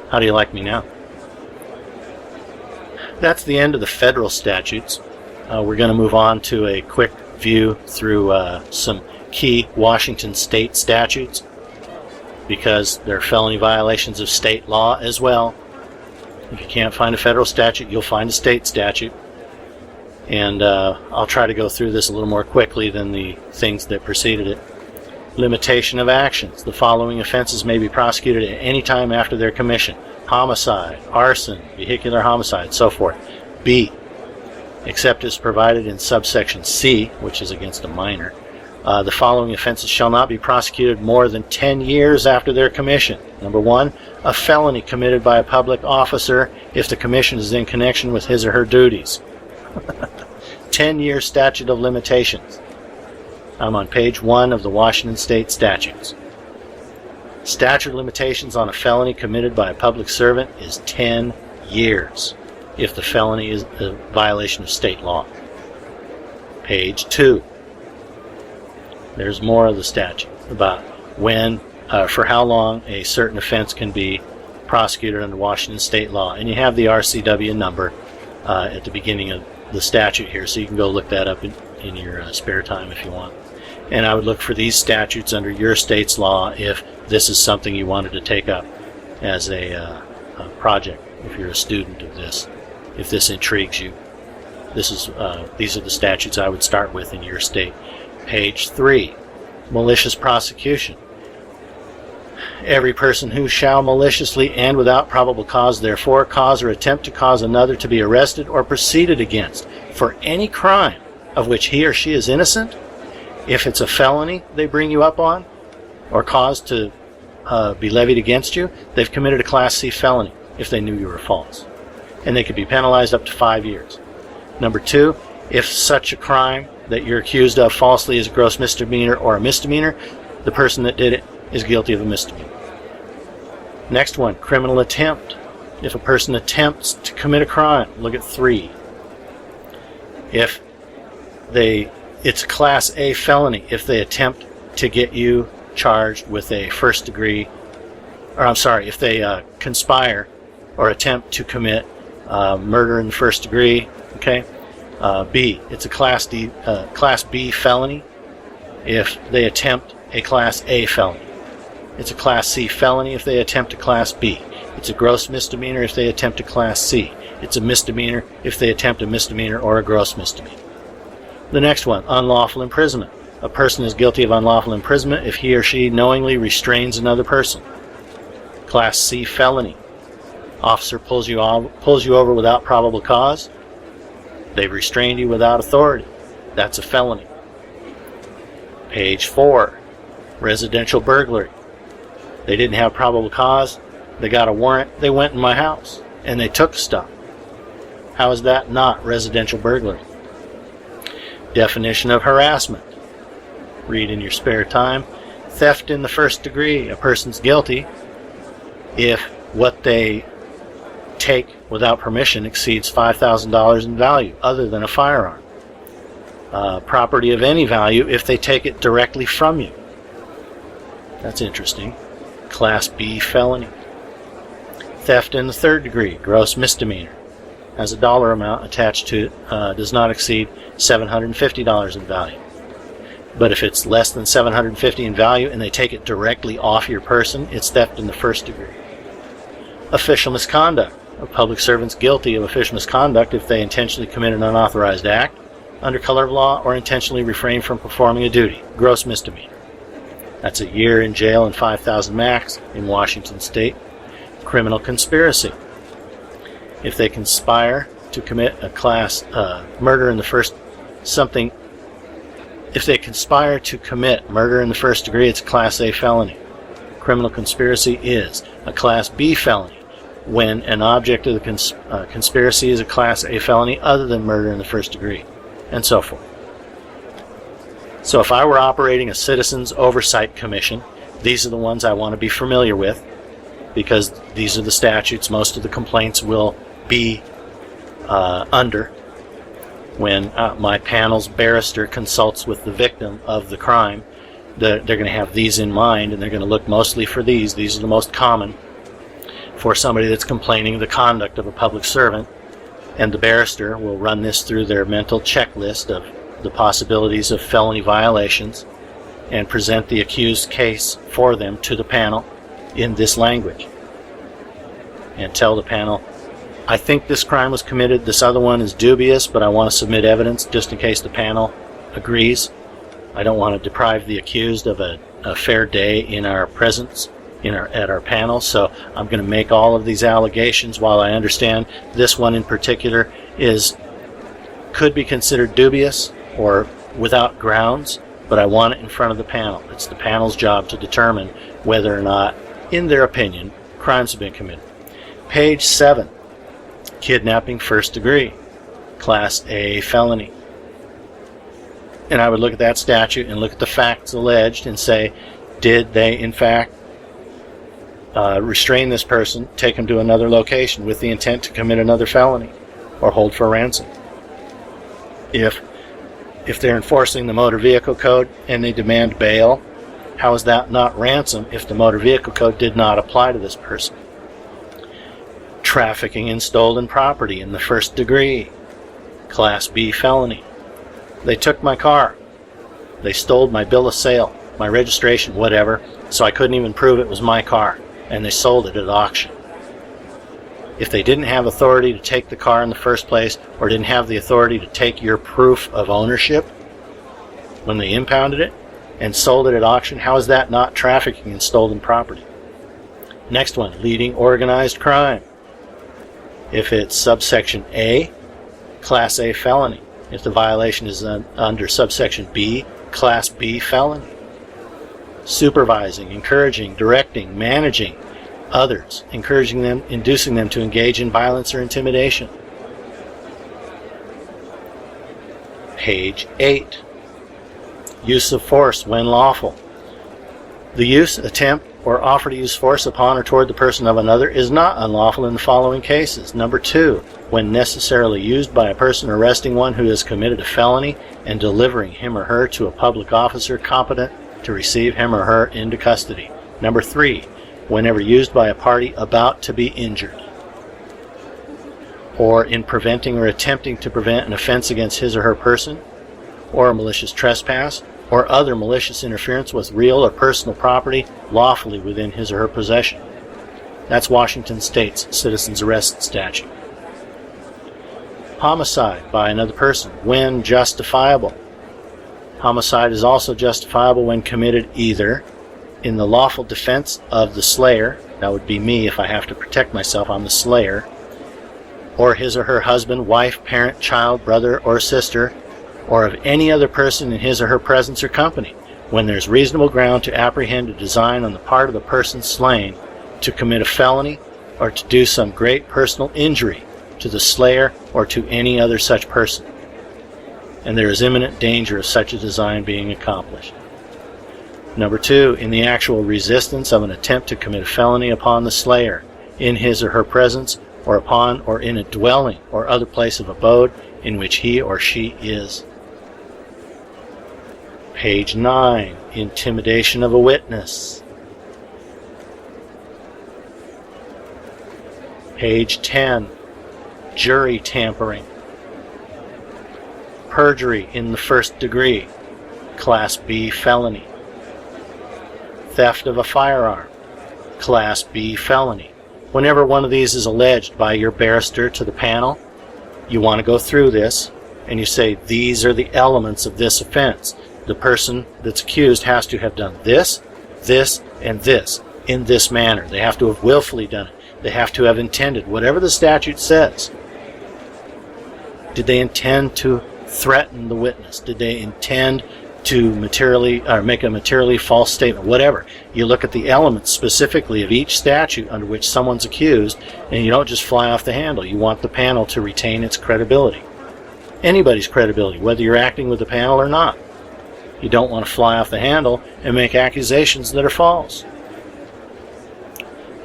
How do you like me now? That's the end of the federal statutes. We're going to move on to a quick view through some key Washington state statutes, because there are felony violations of state law as well. If you can't find a federal statute, you'll find a state statute. And I'll try to go through this a little more quickly than the things that preceded it. Limitation of actions. The following offenses may be prosecuted at any time after their commission: homicide, arson, vehicular homicide, so forth. B, except as provided in subsection C, which is against a minor, the following offenses shall not be prosecuted more than 10 years after their commission. Number 1, a felony committed by a public officer if the commission is in connection with his or her duties. 10-year statute of limitations. I'm on page 1 of the Washington State statutes. Statute of limitations on a felony committed by a public servant is 10 years if the felony is a violation of state law. Page 2. There's more of the statute about when, for how long a certain offense can be prosecuted under Washington state law. And you have the RCW number at the beginning of the statute here, so you can go look that up in your spare time if you want. And I would look for these statutes under your state's law if this is something you wanted to take up as a project, if you're a student of this, if this intrigues you. These are the statutes I would start with in your state. Page 3, malicious prosecution. Every person who shall maliciously and without probable cause therefore cause or attempt to cause another to be arrested or proceeded against for any crime of which he or she is innocent, if it's a felony they bring you up on or cause to be levied against you, they've committed a Class C felony if they knew you were false. And they could be penalized up to 5 years. Number 2, if such a crime that you're accused of falsely is a gross misdemeanor or a misdemeanor, the person that did it is guilty of a misdemeanor. Next one, criminal attempt. If a person attempts to commit a crime, look at 3. If it's a Class A felony if they attempt to get you charged with a first degree, if they conspire or attempt to commit murder in the first degree. Okay. B, it's a Class B felony if they attempt a Class A felony. It's a Class C felony if they attempt a Class B. It's a gross misdemeanor if they attempt a Class C. It's a misdemeanor if they attempt a misdemeanor or a gross misdemeanor. The next one, unlawful imprisonment. A person is guilty of unlawful imprisonment if he or she knowingly restrains another person. Class C felony. Officer pulls you over without probable cause. They've restrained you without authority. That's a felony. Page 4, residential burglary. They didn't have probable cause. They got a warrant. They went in my house and they took stuff. How is that not residential burglary? Definition of harassment. Read in your spare time. Theft in the first degree. A person's guilty if what they take without permission exceeds $5,000 in value, other than a firearm. Property of any value if they take it directly from you. That's interesting. Class B felony. Theft in the third degree, gross misdemeanor. Has a dollar amount attached to it, does not exceed $750 in value. But if it's less than $750 in value and they take it directly off your person, it's theft in the first degree. Official misconduct. A public servant's guilty of official misconduct if they intentionally commit an unauthorized act under color of law or intentionally refrain from performing a duty. Gross misdemeanor. That's a year in jail and $5,000 max in Washington State. Criminal conspiracy. If they conspire to commit a class murder in the first something. If they conspire to commit murder in the first degree, it's a Class A felony. Criminal conspiracy is a Class B felony when an object of the conspiracy is a Class A felony other than murder in the first degree, and so forth. So if I were operating a Citizens Oversight Commission, these are the ones I want to be familiar with, because these are the statutes most of the complaints will be under when my panel's barrister consults with the victim of the crime. They're going to have these in mind, and they're going to look mostly for these. These are the most common for somebody that's complaining the conduct of a public servant, and the barrister will run this through their mental checklist of the possibilities of felony violations and present the accused case for them to the panel in this language and tell the panel, I think this crime was committed, this other one is dubious, but I want to submit evidence just in case the panel agrees. I don't want to deprive the accused of a fair day in our presence at our panel, so I'm going to make all of these allegations. While I understand this one in particular could be considered dubious or without grounds, but I want it in front of the panel. It's the panel's job to determine whether or not, in their opinion, crimes have been committed. Page 7, kidnapping first degree, Class A felony. And I would look at that statute and look at the facts alleged and say, did they in fact restrain this person, take him to another location with the intent to commit another felony or hold for ransom? If they're enforcing the motor vehicle code and they demand bail, how is that not ransom if the motor vehicle code did not apply to this person? Trafficking in stolen property in the first degree, Class B felony. They took my car. They stole my bill of sale, my registration, whatever, so I couldn't even prove it was my car, and they sold it at auction. If they didn't have authority to take the car in the first place, or didn't have the authority to take your proof of ownership when they impounded it and sold it at auction, how is that not trafficking in stolen property? Next one, leading organized crime. If it's subsection A, Class A felony. If the violation is under subsection B, Class B felony. Supervising, encouraging, directing, managing others, encouraging them, inducing them to engage in violence or intimidation. Page 8. Use of force when lawful. The use, attempt, or offer to use force upon or toward the person of another is not unlawful in the following cases. Number 2, when necessarily used by a person arresting one who has committed a felony and delivering him or her to a public officer competent to receive him or her into custody. Number 3, whenever used by a party about to be injured, or in preventing or attempting to prevent an offense against his or her person, or a malicious trespass, or other malicious interference with real or personal property lawfully within his or her possession. That's Washington State's citizens arrest statute. Homicide by another person when justifiable. Homicide is also justifiable when committed either in the lawful defense of the slayer, that would be me if I have to protect myself, I'm the slayer, or his or her husband, wife, parent, child, brother, or sister, or of any other person in his or her presence or company, when there's reasonable ground to apprehend a design on the part of the person slain to commit a felony or to do some great personal injury to the slayer or to any other such person, and there is imminent danger of such a design being accomplished. Number 2, in the actual resistance of an attempt to commit a felony upon the slayer, in his or her presence, or upon or in a dwelling or other place of abode in which he or she is. Page 9, intimidation of a witness. Page 10, jury tampering. Perjury in the first degree, Class B felony. Theft of a firearm, Class B felony. Whenever one of these is alleged by your barrister to the panel, you want to go through this and you say, these are the elements of this offense. The person that's accused has to have done this, this, and this in this manner. They have to have willfully done it. They have to have intended, whatever the statute says. Did they intend to threaten the witness? Did they intend to materially or make a materially false statement? Whatever. You look at the elements specifically of each statute under which someone's accused, and you don't just fly off the handle. You want the panel to retain its credibility. Anybody's credibility, whether you're acting with the panel or not. You don't want to fly off the handle and make accusations that are false.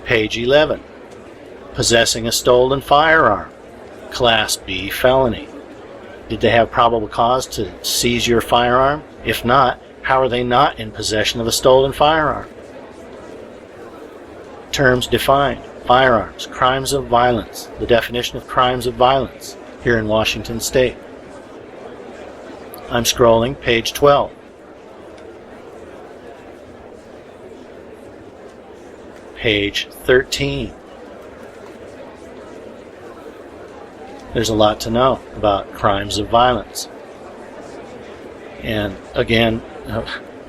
Page 11. Possessing a stolen firearm, Class B felony. Did they have probable cause to seize your firearm? If not, how are they not in possession of a stolen firearm? Terms defined. Firearms, crimes of violence. The definition of crimes of violence here in Washington State. I'm scrolling, page 12. Page 13. There's a lot to know about crimes of violence. And again,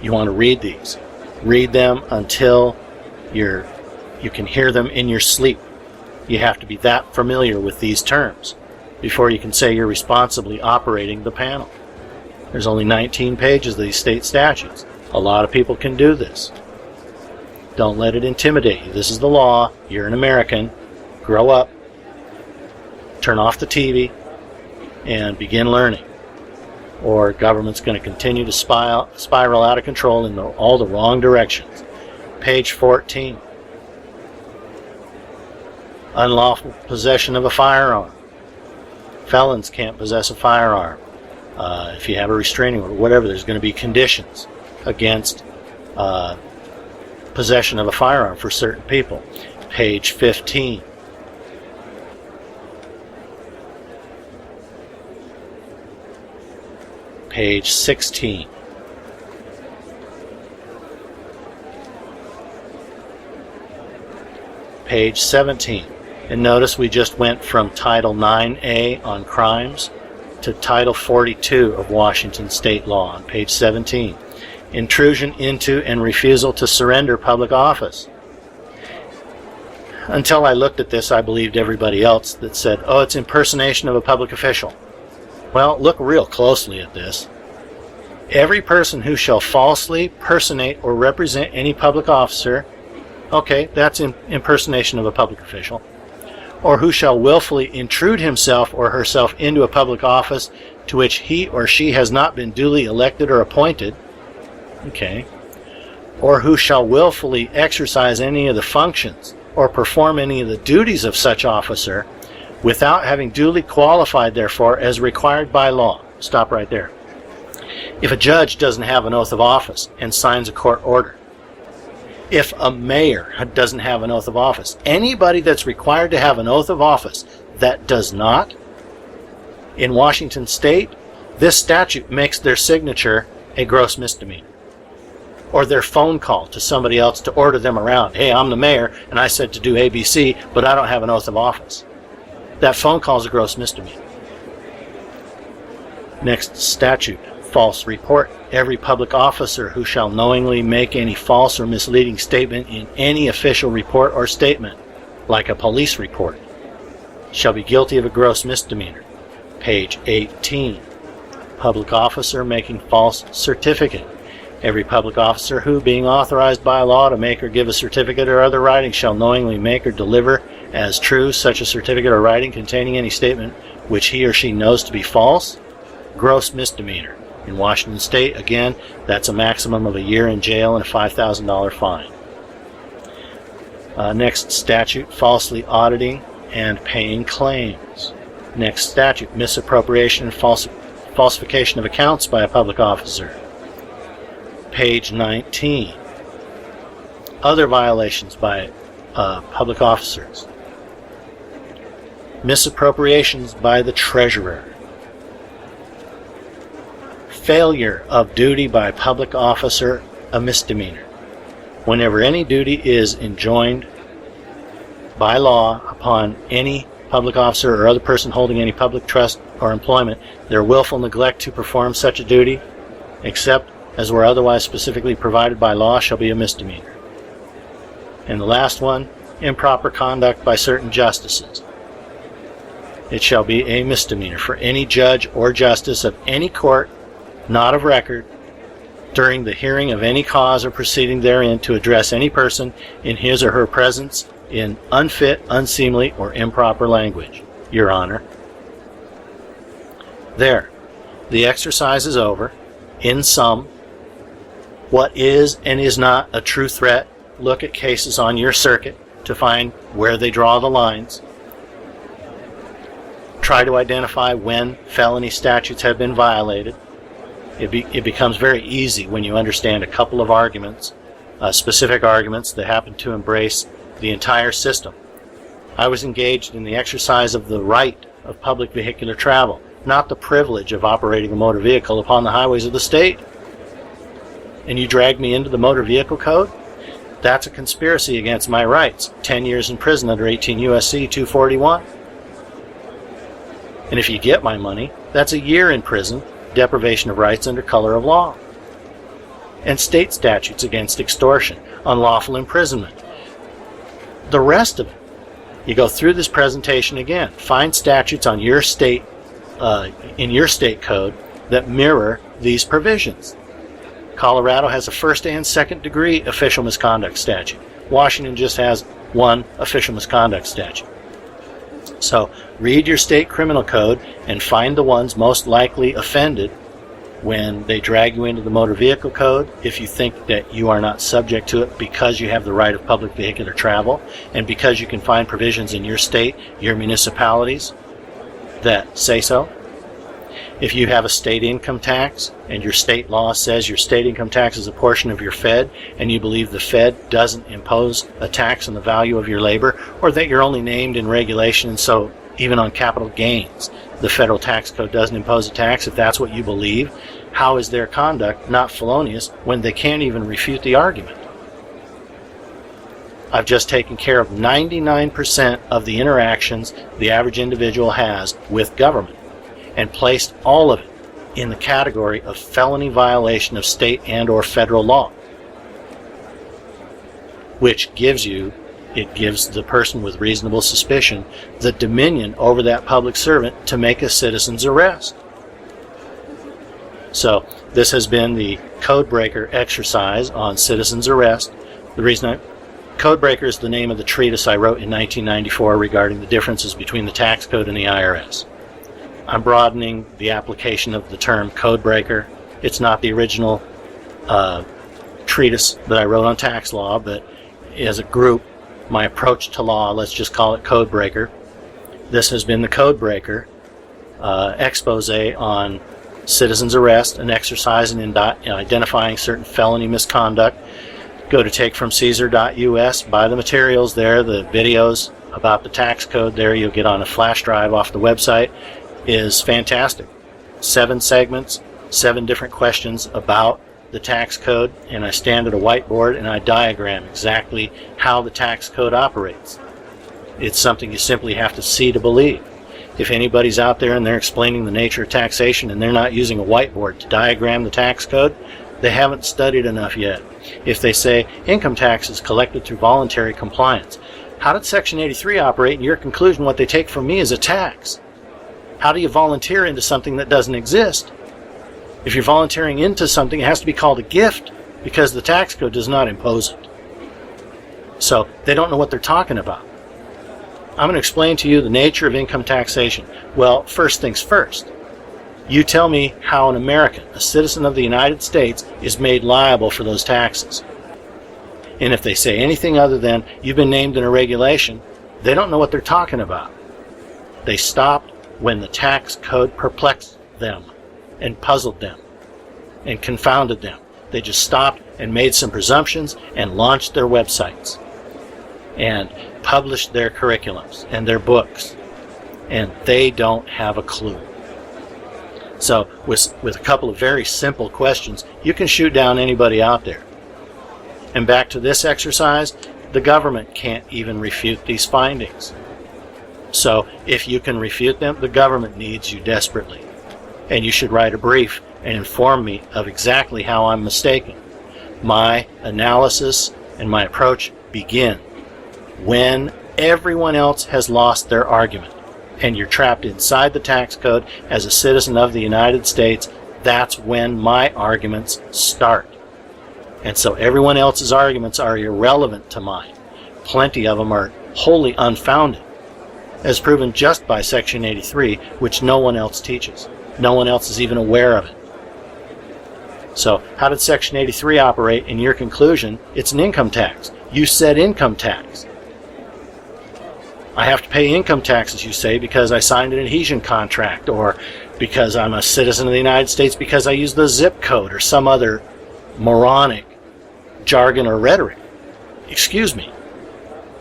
you want to read these. Read them until you can hear them in your sleep. You have to be that familiar with these terms before you can say you're responsibly operating the panel. There's only 19 pages of these state statutes. A lot of people can do this. Don't let it intimidate you. This is the law. You're an American. Grow up. Turn off the TV and begin learning. Or government's going to continue to spiral out of control in all the wrong directions. Page 14. Unlawful possession of a firearm. Felons can't possess a firearm. If you have a restraining order, whatever, there's going to be conditions against possession of a firearm for certain people. Page 15. Page 16. page 17. And notice we just went from Title 9A on crimes to Title 42 of Washington state law on page 17. Intrusion into and refusal to surrender public office. Until I looked at this, I believed everybody else that said, oh, it's impersonation of a public official. Well, look real closely at this. Every person who shall falsely personate or represent any public officer, okay, that's impersonation of a public official, or who shall willfully intrude himself or herself into a public office to which he or she has not been duly elected or appointed, okay, or who shall willfully exercise any of the functions or perform any of the duties of such officer without having duly qualified therefor as required by law. Stop right there. If a judge doesn't have an oath of office and signs a court order, if a mayor doesn't have an oath of office, anybody that's required to have an oath of office that does not, in Washington state, this statute makes their signature a gross misdemeanor. Or their phone call to somebody else to order them around. Hey, I'm the mayor, and I said to do ABC, but I don't have an oath of office. That phone call is a gross misdemeanor. Next statute, false report. Every public officer who shall knowingly make any false or misleading statement in any official report or statement, like a police report, shall be guilty of a gross misdemeanor. Page 18. Public officer making false certificate. Every public officer who, being authorized by law to make or give a certificate or other writing, shall knowingly make or deliver as true such a certificate or writing containing any statement which he or she knows to be false, gross misdemeanor. In Washington state, again, that's a maximum of a year in jail and a $5,000 fine. Next statute, falsely auditing and paying claims. Next statute, misappropriation and falsification of accounts by a public officer. Page 19. Other violations by public officers. Misappropriations by the treasurer. Failure of duty by public officer, a misdemeanor. Whenever any duty is enjoined by law upon any public officer or other person holding any public trust or employment, their willful neglect to perform such a duty, except as were otherwise specifically provided by law, shall be a misdemeanor. And the last one, improper conduct by certain justices. It shall be a misdemeanor for any judge or justice of any court, not of record, during the hearing of any cause or proceeding therein to address any person in his or her presence in unfit, unseemly, or improper language, Your Honor. There. The exercise is over. In sum, what is and is not a true threat? Look at cases on your circuit to find where they draw the lines. Try to identify when felony statutes have been violated. It becomes very easy when you understand a couple of arguments, specific arguments that happen to embrace the entire system. I was engaged in the exercise of the right of public vehicular travel, not the privilege of operating a motor vehicle upon the highways of the state. And you drag me into the motor vehicle code? That's a conspiracy against my rights. 10 years in prison under 18 U.S.C. 241. And if you get my money, that's a year in prison, deprivation of rights under color of law. And state statutes against extortion, unlawful imprisonment. The rest of it, you go through this presentation again. Find statutes on your state, in your state code that mirror these provisions. Colorado has a first and second degree official misconduct statute. Washington just has one official misconduct statute. So read your state criminal code and find the ones most likely offended when they drag you into the motor vehicle code, if you think that you are not subject to it because you have the right of public vehicular travel and because you can find provisions in your state, your municipalities that say so. If you have a state income tax and your state law says your state income tax is a portion of your Fed and you believe the Fed doesn't impose a tax on the value of your labor, or that you're only named in regulation and so even on capital gains the federal tax code doesn't impose a tax, if that's what you believe, how is their conduct not felonious when they can't even refute the argument? I've just taken care of 99% of the interactions the average individual has with government and placed all of it in the category of felony violation of state and or federal law, which gives the person with reasonable suspicion the dominion over that public servant to make a citizen's arrest. So this has been the Codebreaker exercise on citizen's arrest. The reason Codebreaker is the name of the treatise I wrote in 1994 regarding the differences between the tax code and the IRS. I'm broadening the application of the term Codebreaker. It's not the original treatise that I wrote on tax law, but as a group, my approach to law, let's just call it Codebreaker. This has been the Codebreaker expose on citizen's arrest, an exercise in identifying certain felony misconduct. Go to takefromcaesar.us, buy the materials there, the videos about the tax code there you'll get on a flash drive off the website is fantastic. 7 segments, 7 different questions about the tax code, and I stand at a whiteboard and I diagram exactly how the tax code operates. It's something you simply have to see to believe. If anybody's out there and they're explaining the nature of taxation and they're not using a whiteboard to diagram the tax code, they haven't studied enough yet. If they say income tax is collected through voluntary compliance, how did Section 83 operate? In your conclusion, what they take from me is a tax. How do you volunteer into something that doesn't exist? If you're volunteering into something, it has to be called a gift because the tax code does not impose it. So they don't know what they're talking about. I'm going to explain to you the nature of income taxation. Well, first things first. You tell me how an American, a citizen of the United States, is made liable for those taxes. And if they say anything other than, you've been named in a regulation, they don't know what they're talking about. They stopped when the tax code perplexed them and puzzled them and confounded them. They just stopped and made some presumptions and launched their websites and published their curriculums and their books, and they don't have a clue. So with a couple of very simple questions, you can shoot down anybody out there. And back to this exercise, the government can't even refute these findings. So if you can refute them, the government needs you desperately. And you should write a brief and inform me of exactly how I'm mistaken. My analysis and my approach begin when everyone else has lost their argument and you're trapped inside the tax code as a citizen of the United States. That's when my arguments start. And so everyone else's arguments are irrelevant to mine. Plenty of them are wholly unfounded, as proven just by Section 83, which no one else teaches. No one else is even aware of it. So how did Section 83 operate? In your conclusion, it's an income tax. You said income tax. I have to pay income taxes, you say, because I signed an adhesion contract, or because I'm a citizen of the United States because I use the zip code or some other moronic jargon or rhetoric. Excuse me.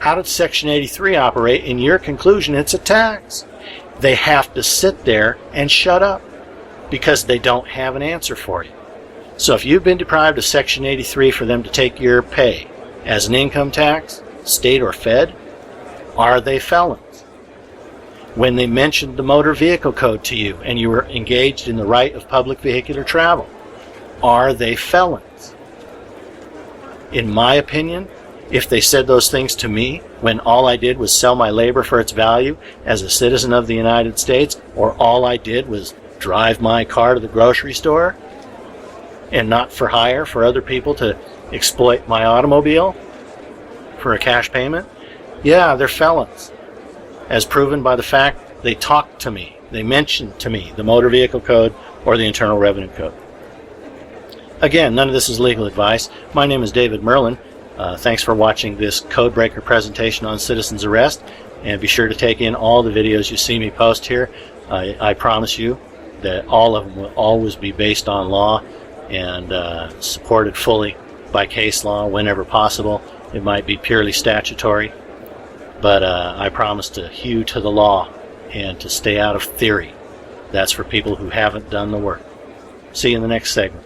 How did Section 83 operate? In your conclusion, it's a tax. They have to sit there and shut up because they don't have an answer for you. So if you've been deprived of Section 83 for them to take your pay as an income tax, state or fed, are they felons? When they mentioned the motor vehicle code to you and you were engaged in the right of public vehicular travel, are they felons? In my opinion, if they said those things to me when all I did was sell my labor for its value as a citizen of the United States, or all I did was drive my car to the grocery store and not for hire for other people to exploit my automobile for a cash payment, yeah, they're felons, as proven by the fact they talked to me, they mentioned to me the motor vehicle code or the Internal Revenue Code. Again, none of this is legal advice. My name is David Merlin. Thanks for watching this Codebreaker presentation on citizen's arrest, and be sure to take in all the videos you see me post here. I promise you that all of them will always be based on law and supported fully by case law whenever possible. It might be purely statutory, but I promise to hew to the law and to stay out of theory. That's for people who haven't done the work. See you in the next segment.